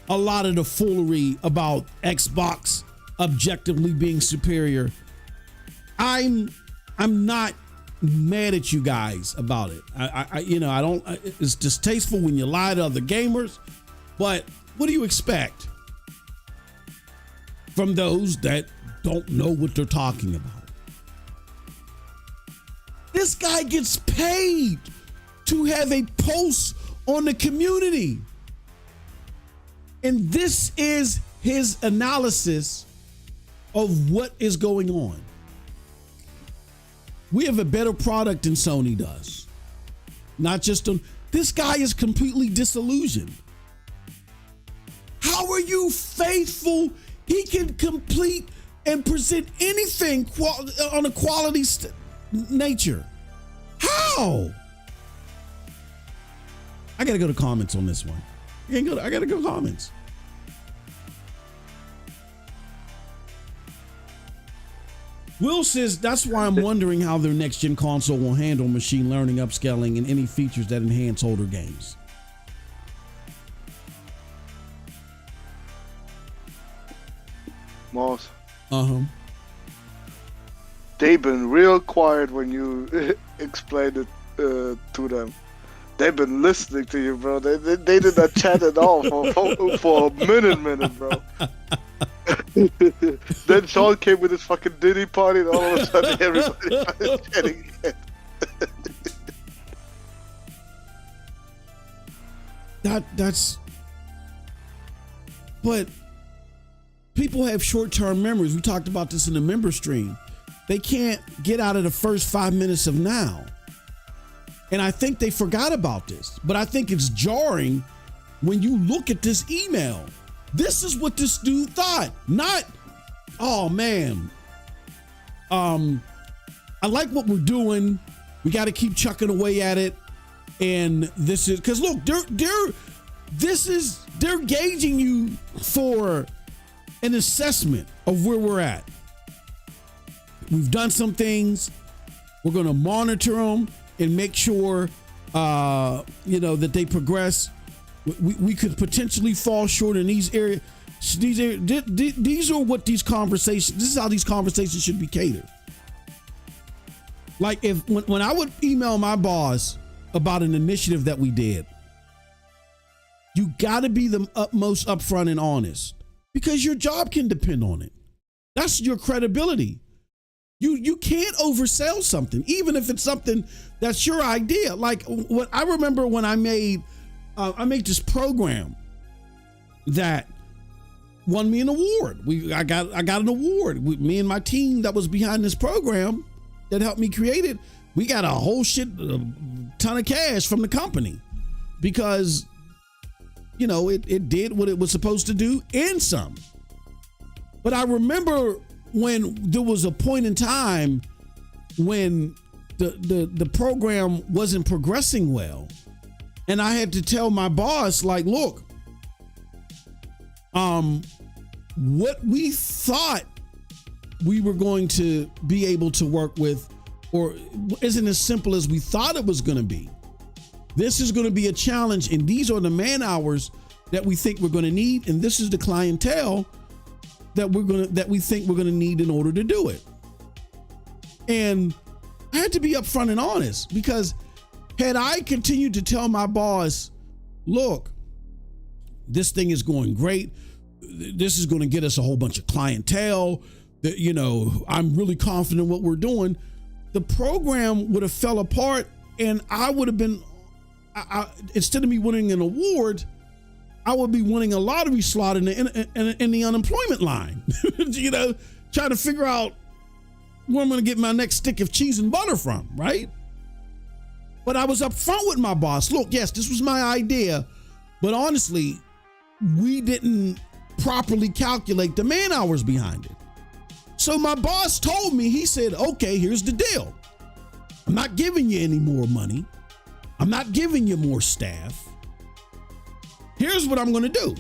a lot of the foolery about Xbox objectively being superior, I'm not mad at you guys about it. I don't. It's distasteful when you lie to other gamers, but what do you expect from those that don't know what they're talking about? This guy gets paid to have a post on the community. And this is his analysis of what is going on. We have a better product than Sony does. Not just this guy is completely disillusioned. How are you faithful? He can complete and present anything on a quality nature. How? I gotta go to comments on this one. I gotta go to comments. Will says, that's why I'm wondering how their next gen console will handle machine learning, upscaling, and any features that enhance older games. Moss. They've been real quiet when you explained it to them. They've been listening to you, bro. They did not chat at all for a minute, bro. Then Sean came with his fucking Diddy party, and all of a sudden everybody started chatting again. That's. But people have short-term memories. We talked about this in the member stream. They can't get out of the first 5 minutes of now. And I think they forgot about this. But I think it's jarring when you look at this email. This is what this dude thought. Not, oh man, I like what we're doing. We got to keep chucking away at it. And this is, because look, they're gauging you for an assessment. of where we're at. We've done some things. We're going to monitor them and make sure, that they progress. We could potentially fall short in these areas. These are what these conversations. This is how these conversations should be catered. Like when I would email my boss about an initiative that we did, you got to be the utmost upfront and honest because your job can depend on it. That's your credibility. You can't oversell something, even if it's something that's your idea. Like what I remember when I made this program that won me an award. I got an award. Me and my team that was behind this program that helped me create it, we got a whole ton of cash from the company because, it did what it was supposed to do and some. But I remember when there was a point in time when the program wasn't progressing well, and I had to tell my boss, like, look, what we thought we were going to be able to work with or isn't as simple as we thought it was going to be. This is going to be a challenge, and these are the man hours that we think we're going to need, and this is the clientele that we think we're going to need in order to do it. And I had to be upfront and honest because had I continued to tell my boss, look, this thing is going great. This is going to get us a whole bunch of clientele. I'm really confident in what we're doing. The program would have fell apart, and I would have been, instead of me winning an award, I would be winning a lottery slot in the unemployment line. Trying to figure out where I'm going to get my next stick of cheese and butter from, right? But I was upfront with my boss. Look, yes, this was my idea, but honestly, we didn't properly calculate the man hours behind it. So my boss told me, he said, okay, here's the deal. I'm not giving you any more money. I'm not giving you more staff. Here's what I'm going to do.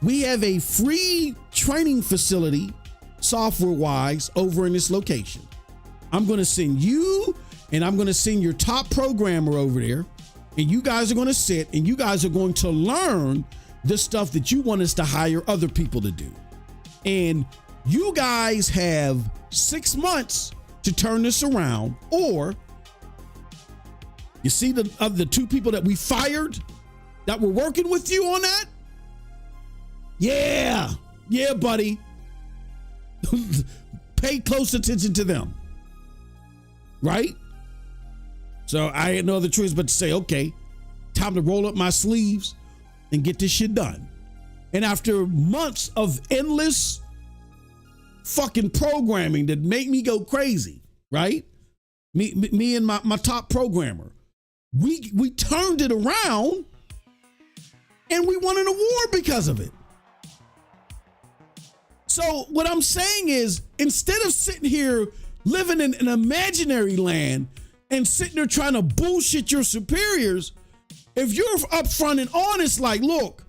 We have a free training facility, software-wise, over in this location. I'm going to send you, and I'm going to send your top programmer over there, and you guys are going to sit, and you guys are going to learn the stuff that you want us to hire other people to do. And you guys have 6 months to turn this around, or you see the two people that we fired that were working with you on that? Yeah, buddy. Pay close attention to them. Right? So I had no other choice but to say, okay, time to roll up my sleeves and get this shit done. And after months of endless fucking programming that made me go crazy, right? Me and my top programmer, we turned it around and we won an award because of it. So what I'm saying is, instead of sitting here living in an imaginary land and sitting there trying to bullshit your superiors, if you're upfront and honest, like, look,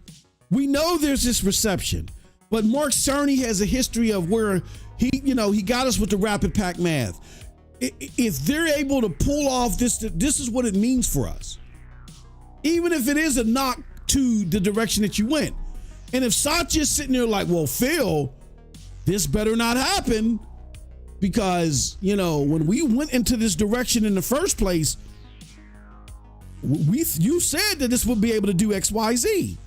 we know there's this reception, but Mark Cerny has a history of where he got us with the rapid pack math. If they're able to pull off this is what it means for us. Even if it is a knock to the direction that you went. And if Satya's sitting there like, well, Phil, this better not happen, because, when we went into this direction in the first place, you said that this would be able to do X, Y, Z.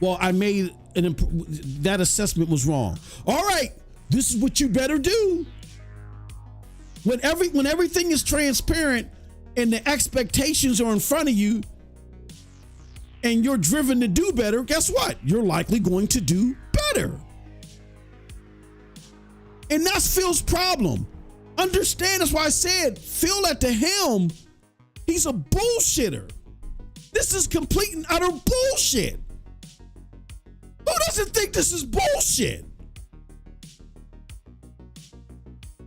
Well, I made that assessment was wrong. All right, this is what you better do. When everything is transparent and the expectations are in front of you and you're driven to do better, guess what? You're likely going to do better. And that's Phil's problem. Understand, that's why I said Phil at the helm, he's a bullshitter. This is complete and utter bullshit. Who doesn't think this is bullshit?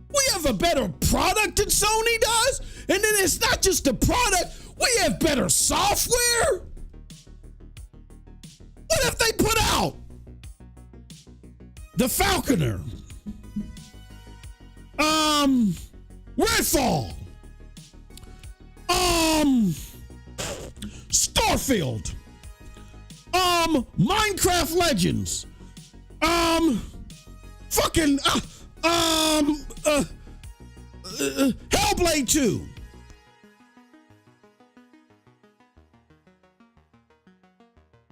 We have a better product than Sony does. And then it's not just the product, we have better software. What have they put out? The Falconer. Redfall. Starfield. Minecraft Legends. Hellblade 2.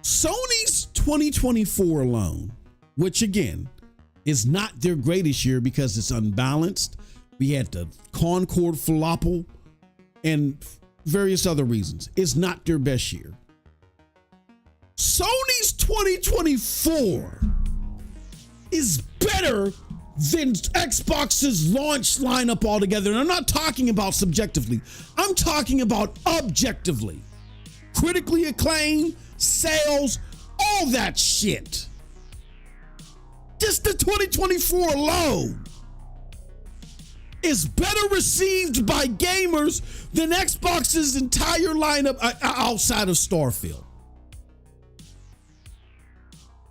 Sony's 2024 alone, which again is not their greatest year because it's unbalanced. We had the Concord falafel and various other reasons. It's not their best year. Sony's 2024 is better than Xbox's launch lineup altogether. And I'm not talking about subjectively. I'm talking about objectively. Critically acclaimed, sales, all that shit. Just the 2024 alone is better received by gamers than Xbox's entire lineup outside of Starfield.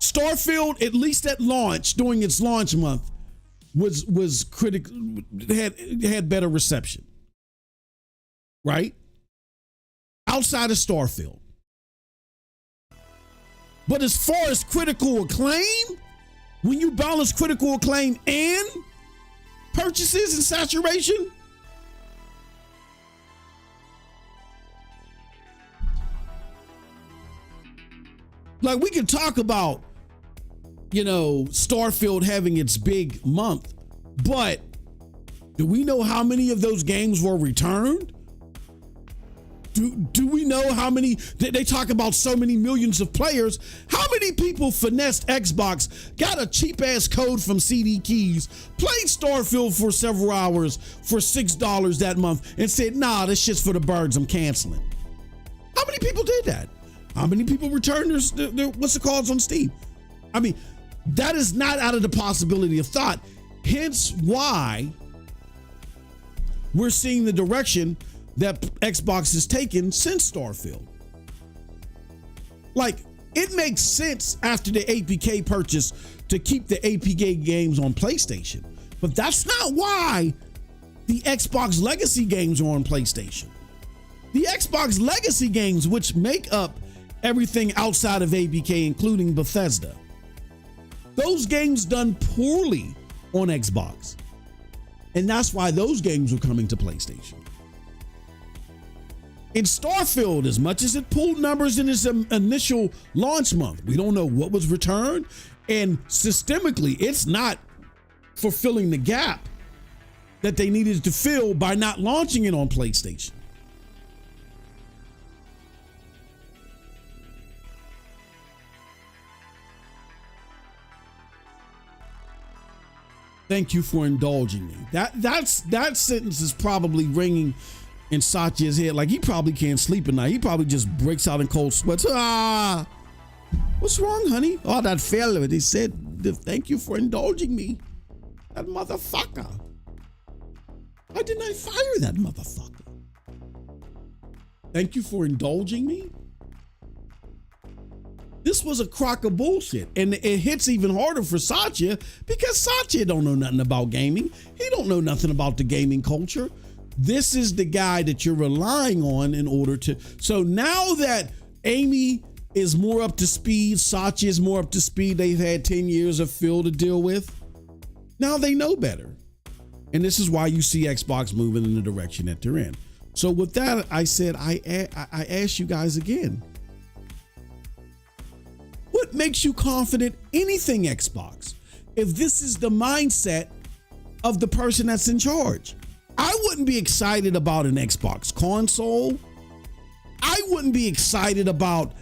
Starfield, at least at launch, during its launch month, was had better reception. Right? Outside of Starfield. But as far as critical acclaim, when you balance critical acclaim and purchases and saturation, like we can talk about, Starfield having its big month, but do we know how many of those games were returned? Do we know how many? They talk about so many millions of players. How many people finessed Xbox, got a cheap ass code from CD Keys, played Starfield for several hours for $6 that month and said, nah, this shit's for the birds, I'm canceling. How many people did that? How many people returned their what's it called on Steam? I mean, that is not out of the possibility of thought. Hence why we're seeing the direction that Xbox has taken since Starfield. Like, it makes sense after the APK purchase to keep the APK games on PlayStation, but that's not why the Xbox Legacy games are on PlayStation. The Xbox Legacy games, which make up everything outside of APK, including Bethesda, those games done poorly on Xbox, and that's why those games are coming to PlayStation. In Starfield, as much as it pulled numbers in its initial launch month, we don't know what was returned, and systemically, it's not fulfilling the gap that they needed to fill by not launching it on PlayStation. Thank you for indulging me. That sentence is probably ringing in Satya's head. Like, he probably can't sleep at night. He probably just breaks out in cold sweats. What's wrong, honey? Oh, that fella. He said, thank you for indulging me. That motherfucker. Why didn't I fire that motherfucker? Thank you for indulging me? This was a crock of bullshit. And it hits even harder for Satya because Satya don't know nothing about gaming. He don't know nothing about the gaming culture. This is the guy that you're relying on in order to. So now that Amy is more up to speed, Satya is more up to speed, they've had 10 years of Phil to deal with. Now they know better. And this is why you see Xbox moving in the direction that they're in. So with that, I said, I ask you guys again, what makes you confident anything Xbox if this is the mindset of the person that's in charge? I wouldn't be excited about an Xbox console. I wouldn't be excited about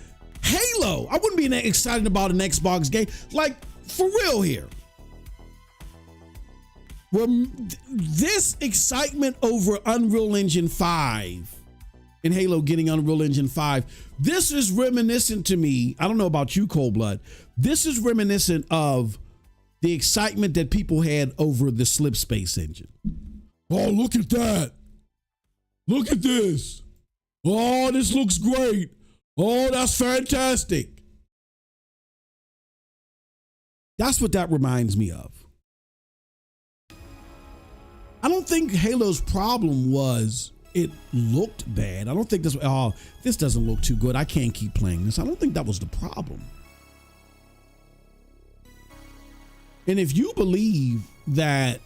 Halo. I wouldn't be excited about an Xbox game. Like, for real here. Well, this excitement over Unreal Engine 5 and Halo getting Unreal Engine 5, this is reminiscent to me. I don't know about you, Cold Blood. This is reminiscent of the excitement that people had over the Slip Space engine. Oh, look at that. Look at this. Oh, this looks great. Oh, that's fantastic. That's what that reminds me of. I don't think Halo's problem was it looked bad. I don't think this, oh, this doesn't look too good, I can't keep playing this. I don't think that was the problem. And if you believe that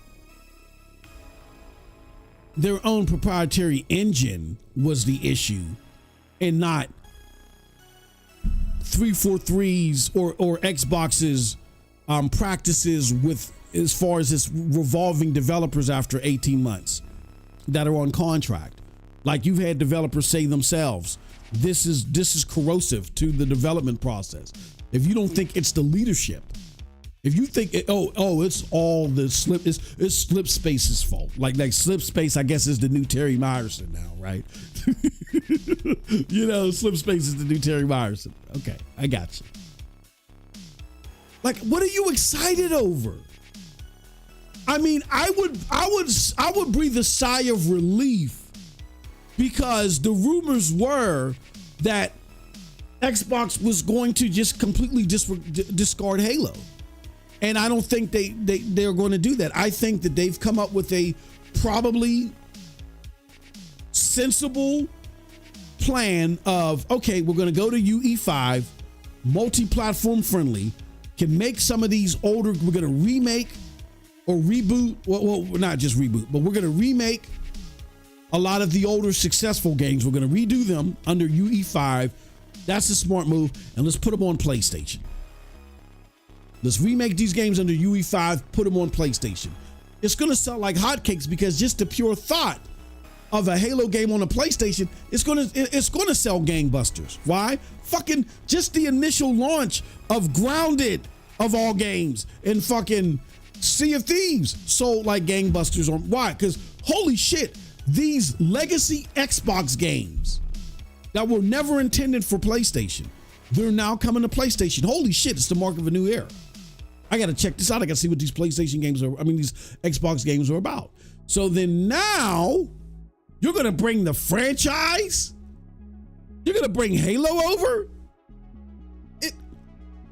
their own proprietary engine was the issue and not 343's or Xbox's practices with as far as this revolving developers after 18 months that are on contract, like you've had developers say themselves, this is corrosive to the development process. If you don't think it's the leadership, if you think it's all the it's Slip Space's fault, like Slip Space, I guess, is the new Terry Myerson now, right? You know, Slip Space is the new Terry Myerson. Okay, I got you. Like, what are you excited over? I mean, I would breathe a sigh of relief because the rumors were that Xbox was going to just completely discard Halo. And I don't think they're going to do that. I think that they've come up with a probably sensible plan of, okay, we're going to go to UE5, multi-platform friendly, can make some of these older, we're going to remake or reboot, well, not just reboot, but we're going to remake a lot of the older successful games. We're going to redo them under UE5. That's a smart move. And let's put them on PlayStation. Let's remake these games under UE5, put them on PlayStation. It's going to sell like hotcakes because just the pure thought of a Halo game on a PlayStation, it's going to sell gangbusters. Why? Fucking just the initial launch of Grounded of all games and fucking Sea of Thieves sold like gangbusters. On why? Because holy shit, these legacy Xbox games that were never intended for PlayStation, they're now coming to PlayStation. Holy shit, it's the mark of a new era. I got to check this out. I got to see what these PlayStation games are. I mean, these Xbox games are about. So then now you're going to bring the franchise? You're going to bring Halo over?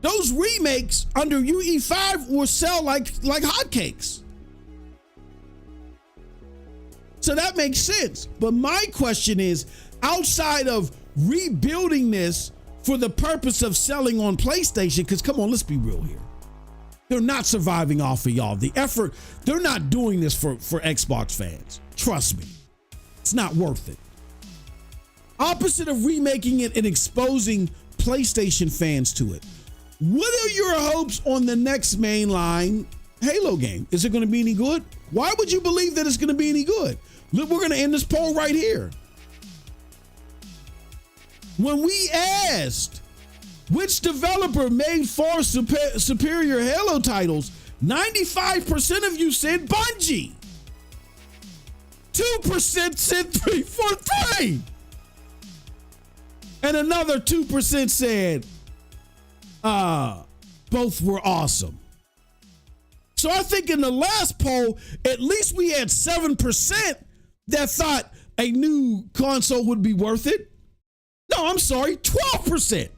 Those remakes under UE5 will sell like hotcakes. So that makes sense. But my question is, outside of rebuilding this for the purpose of selling on PlayStation, because come on, let's be real here. They're not surviving off of y'all. The effort, they're not doing this for Xbox fans. Trust me, it's not worth it. Opposite of remaking it and exposing PlayStation fans to it, what are your hopes on the next mainline Halo game? Is it going to be any good? Why would you believe that it's going to be any good? Look, we're going to end this poll right here. When we asked which developer made far superior Halo titles, 95% of you said Bungie. 2% said 343. And another 2% said both were awesome. So I think in the last poll, at least we had 7% that thought a new console would be worth it. No, I'm sorry, 12%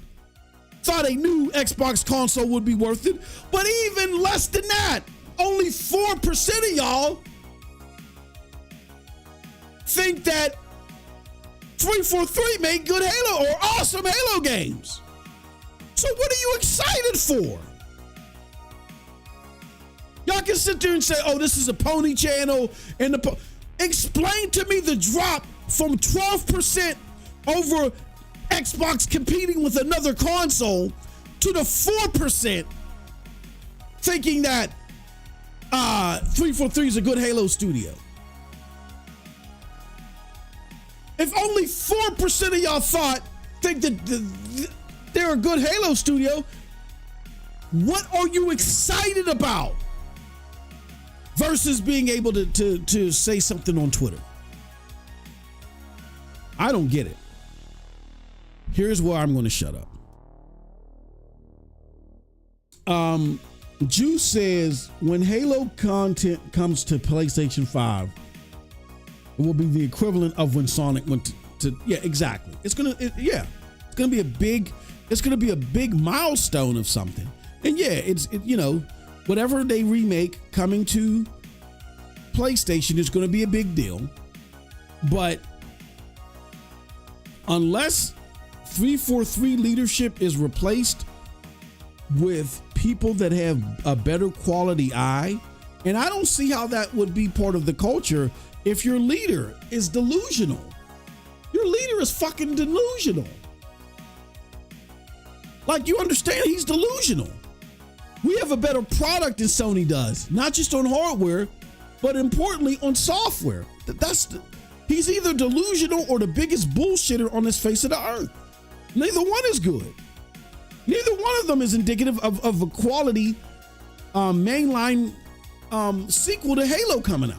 thought a new Xbox console would be worth it. But even less than that, only 4% of y'all think that 343 made good Halo or awesome Halo games. So what are you excited for? Y'all can sit there and say, oh, this is a pony channel. And explain to me the drop from 12% over Xbox competing with another console to the 4% thinking that 343 is a good Halo studio. If only 4% of y'all think that they're a good Halo studio, what are you excited about versus being able to say something on Twitter? I don't get it. Here's where I'm going to shut up. Juice says when Halo content comes to PlayStation 5, it will be the equivalent of when Sonic went to yeah, exactly. It's gonna be a big milestone of something. And yeah, whatever they remake coming to PlayStation is going to be a big deal. But unless 343 leadership is replaced with people that have a better quality eye, and I don't see how that would be part of the culture if your leader is delusional. Your leader is fucking delusional. Like, you understand, he's delusional. We have a better product than Sony does, not just on hardware, but importantly on software. He's either delusional or the biggest bullshitter on this face of the earth. Neither one is good. Neither one of them is indicative of a quality mainline sequel to Halo coming out.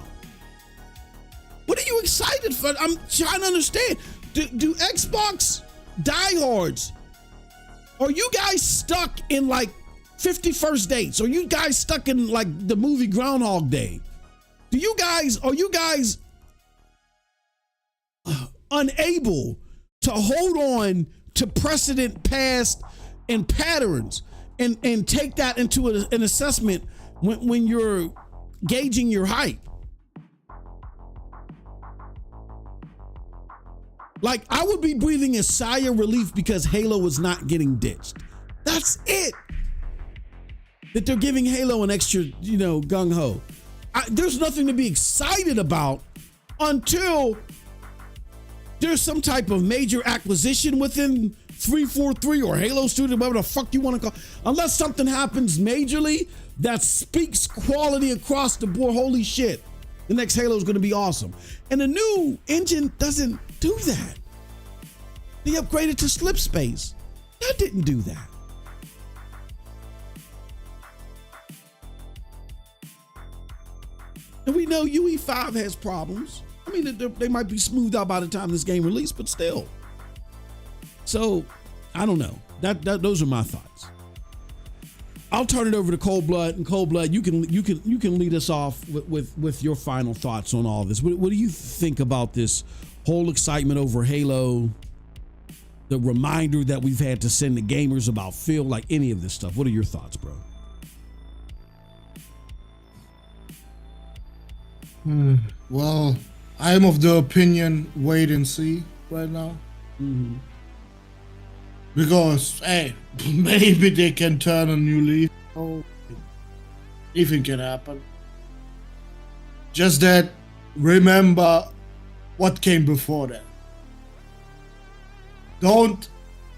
What are you excited for? I'm trying to understand. Do Xbox diehards, are you guys stuck in like 51st dates? Are you guys stuck in like the movie Groundhog Day? Are you guys unable to hold on to precedent past and patterns and take that into an assessment when you're gauging your hype? Like, I would be breathing a sigh of relief because Halo is not getting ditched. That's it. That they're giving Halo an extra, gung-ho. There's nothing to be excited about until there's some type of major acquisition within 343 or Halo Studio, whatever the fuck you want to call. Unless something happens majorly that speaks quality across the board, holy shit, the next Halo is going to be awesome. And the new engine doesn't do that. They upgraded to slip space. That didn't do that. And we know UE5 has problems. I mean, they might be smoothed out by the time this game released, but still. So, I don't know. Those are my thoughts. I'll turn it over to Cold Blood, and Cold Blood, you can lead us off with your final thoughts on all this. What do you think about this whole excitement over Halo? The reminder that we've had to send the gamers about Phil, like any of this stuff. What are your thoughts, bro? Well, I am of the opinion, wait and see right now. Mm-hmm. Because, hey, maybe they can turn a new leaf. Oh, anything can happen. Just that, remember what came before that. Don't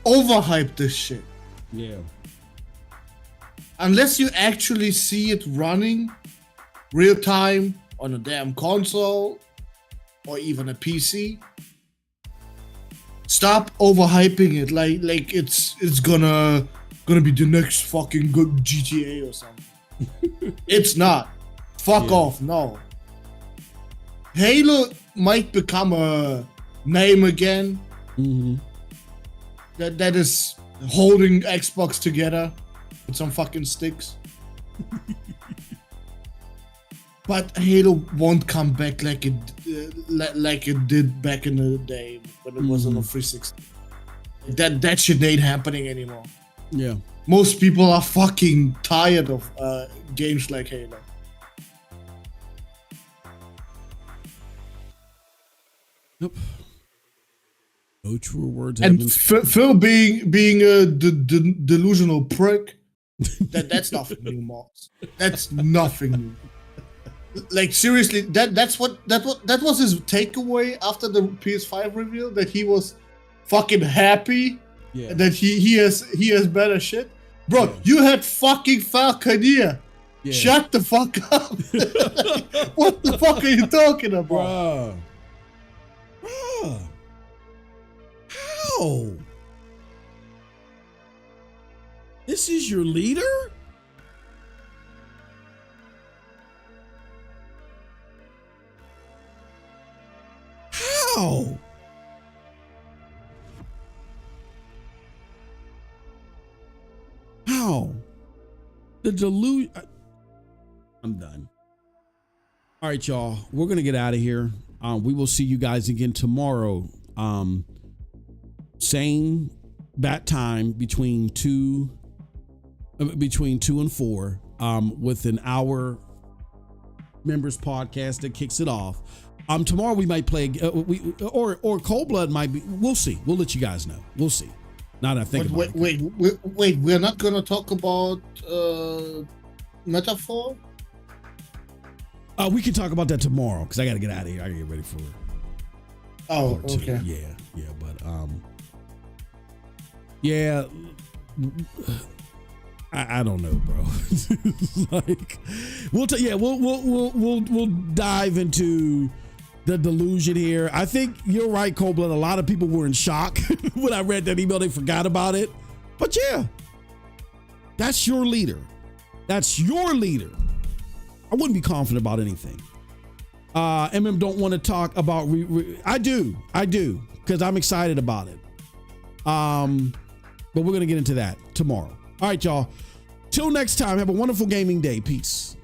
overhype this shit. Yeah. Unless you actually see it running real time on a damn console or even a PC, stop overhyping it like it's gonna be the next fucking good GTA or something. It's not. Fuck off. No. Halo might become a name again. Mm-hmm. That is holding Xbox together with some fucking sticks. But Halo won't come back like it did back in the day when it was on a 360. That shit ain't happening anymore. Yeah. Most people are fucking tired of games like Halo. Nope. No truer words. And Phil being a delusional prick, that's nothing new, Moss. That's nothing new. Like, seriously, that was his takeaway after the PS5 reveal, that he was fucking happy that he has better shit. Bro, you had fucking Falconeer. Yeah. Shut the fuck up. What the fuck are you talking about? Bruh. How? This is your leader? How? How? The delusion. I'm done. All right, y'all. We're going to get out of here. We will see you guys again tomorrow. Same bat time between 2 between 2 and 4, with an hour members podcast that kicks it off. Tomorrow we might play, or Cold Blood might be. We'll see. We'll let you guys know. We'll see. Now that I think about it. Wait. We're not gonna talk about Metaphor. We can talk about that tomorrow because I got to get out of here. I got to get ready for it. Oh, okay. Yeah, but yeah. I don't know, bro. Like, we'll dive into the delusion here. I think you're right, Cold Blood. A lot of people were in shock when I read that email. They forgot about it. But yeah, that's your leader. That's your leader. I wouldn't be confident about anything. MM don't want to talk about. I do, because I'm excited about it. But we're gonna get into that tomorrow. All right, y'all. Till next time, have a wonderful gaming day. Peace.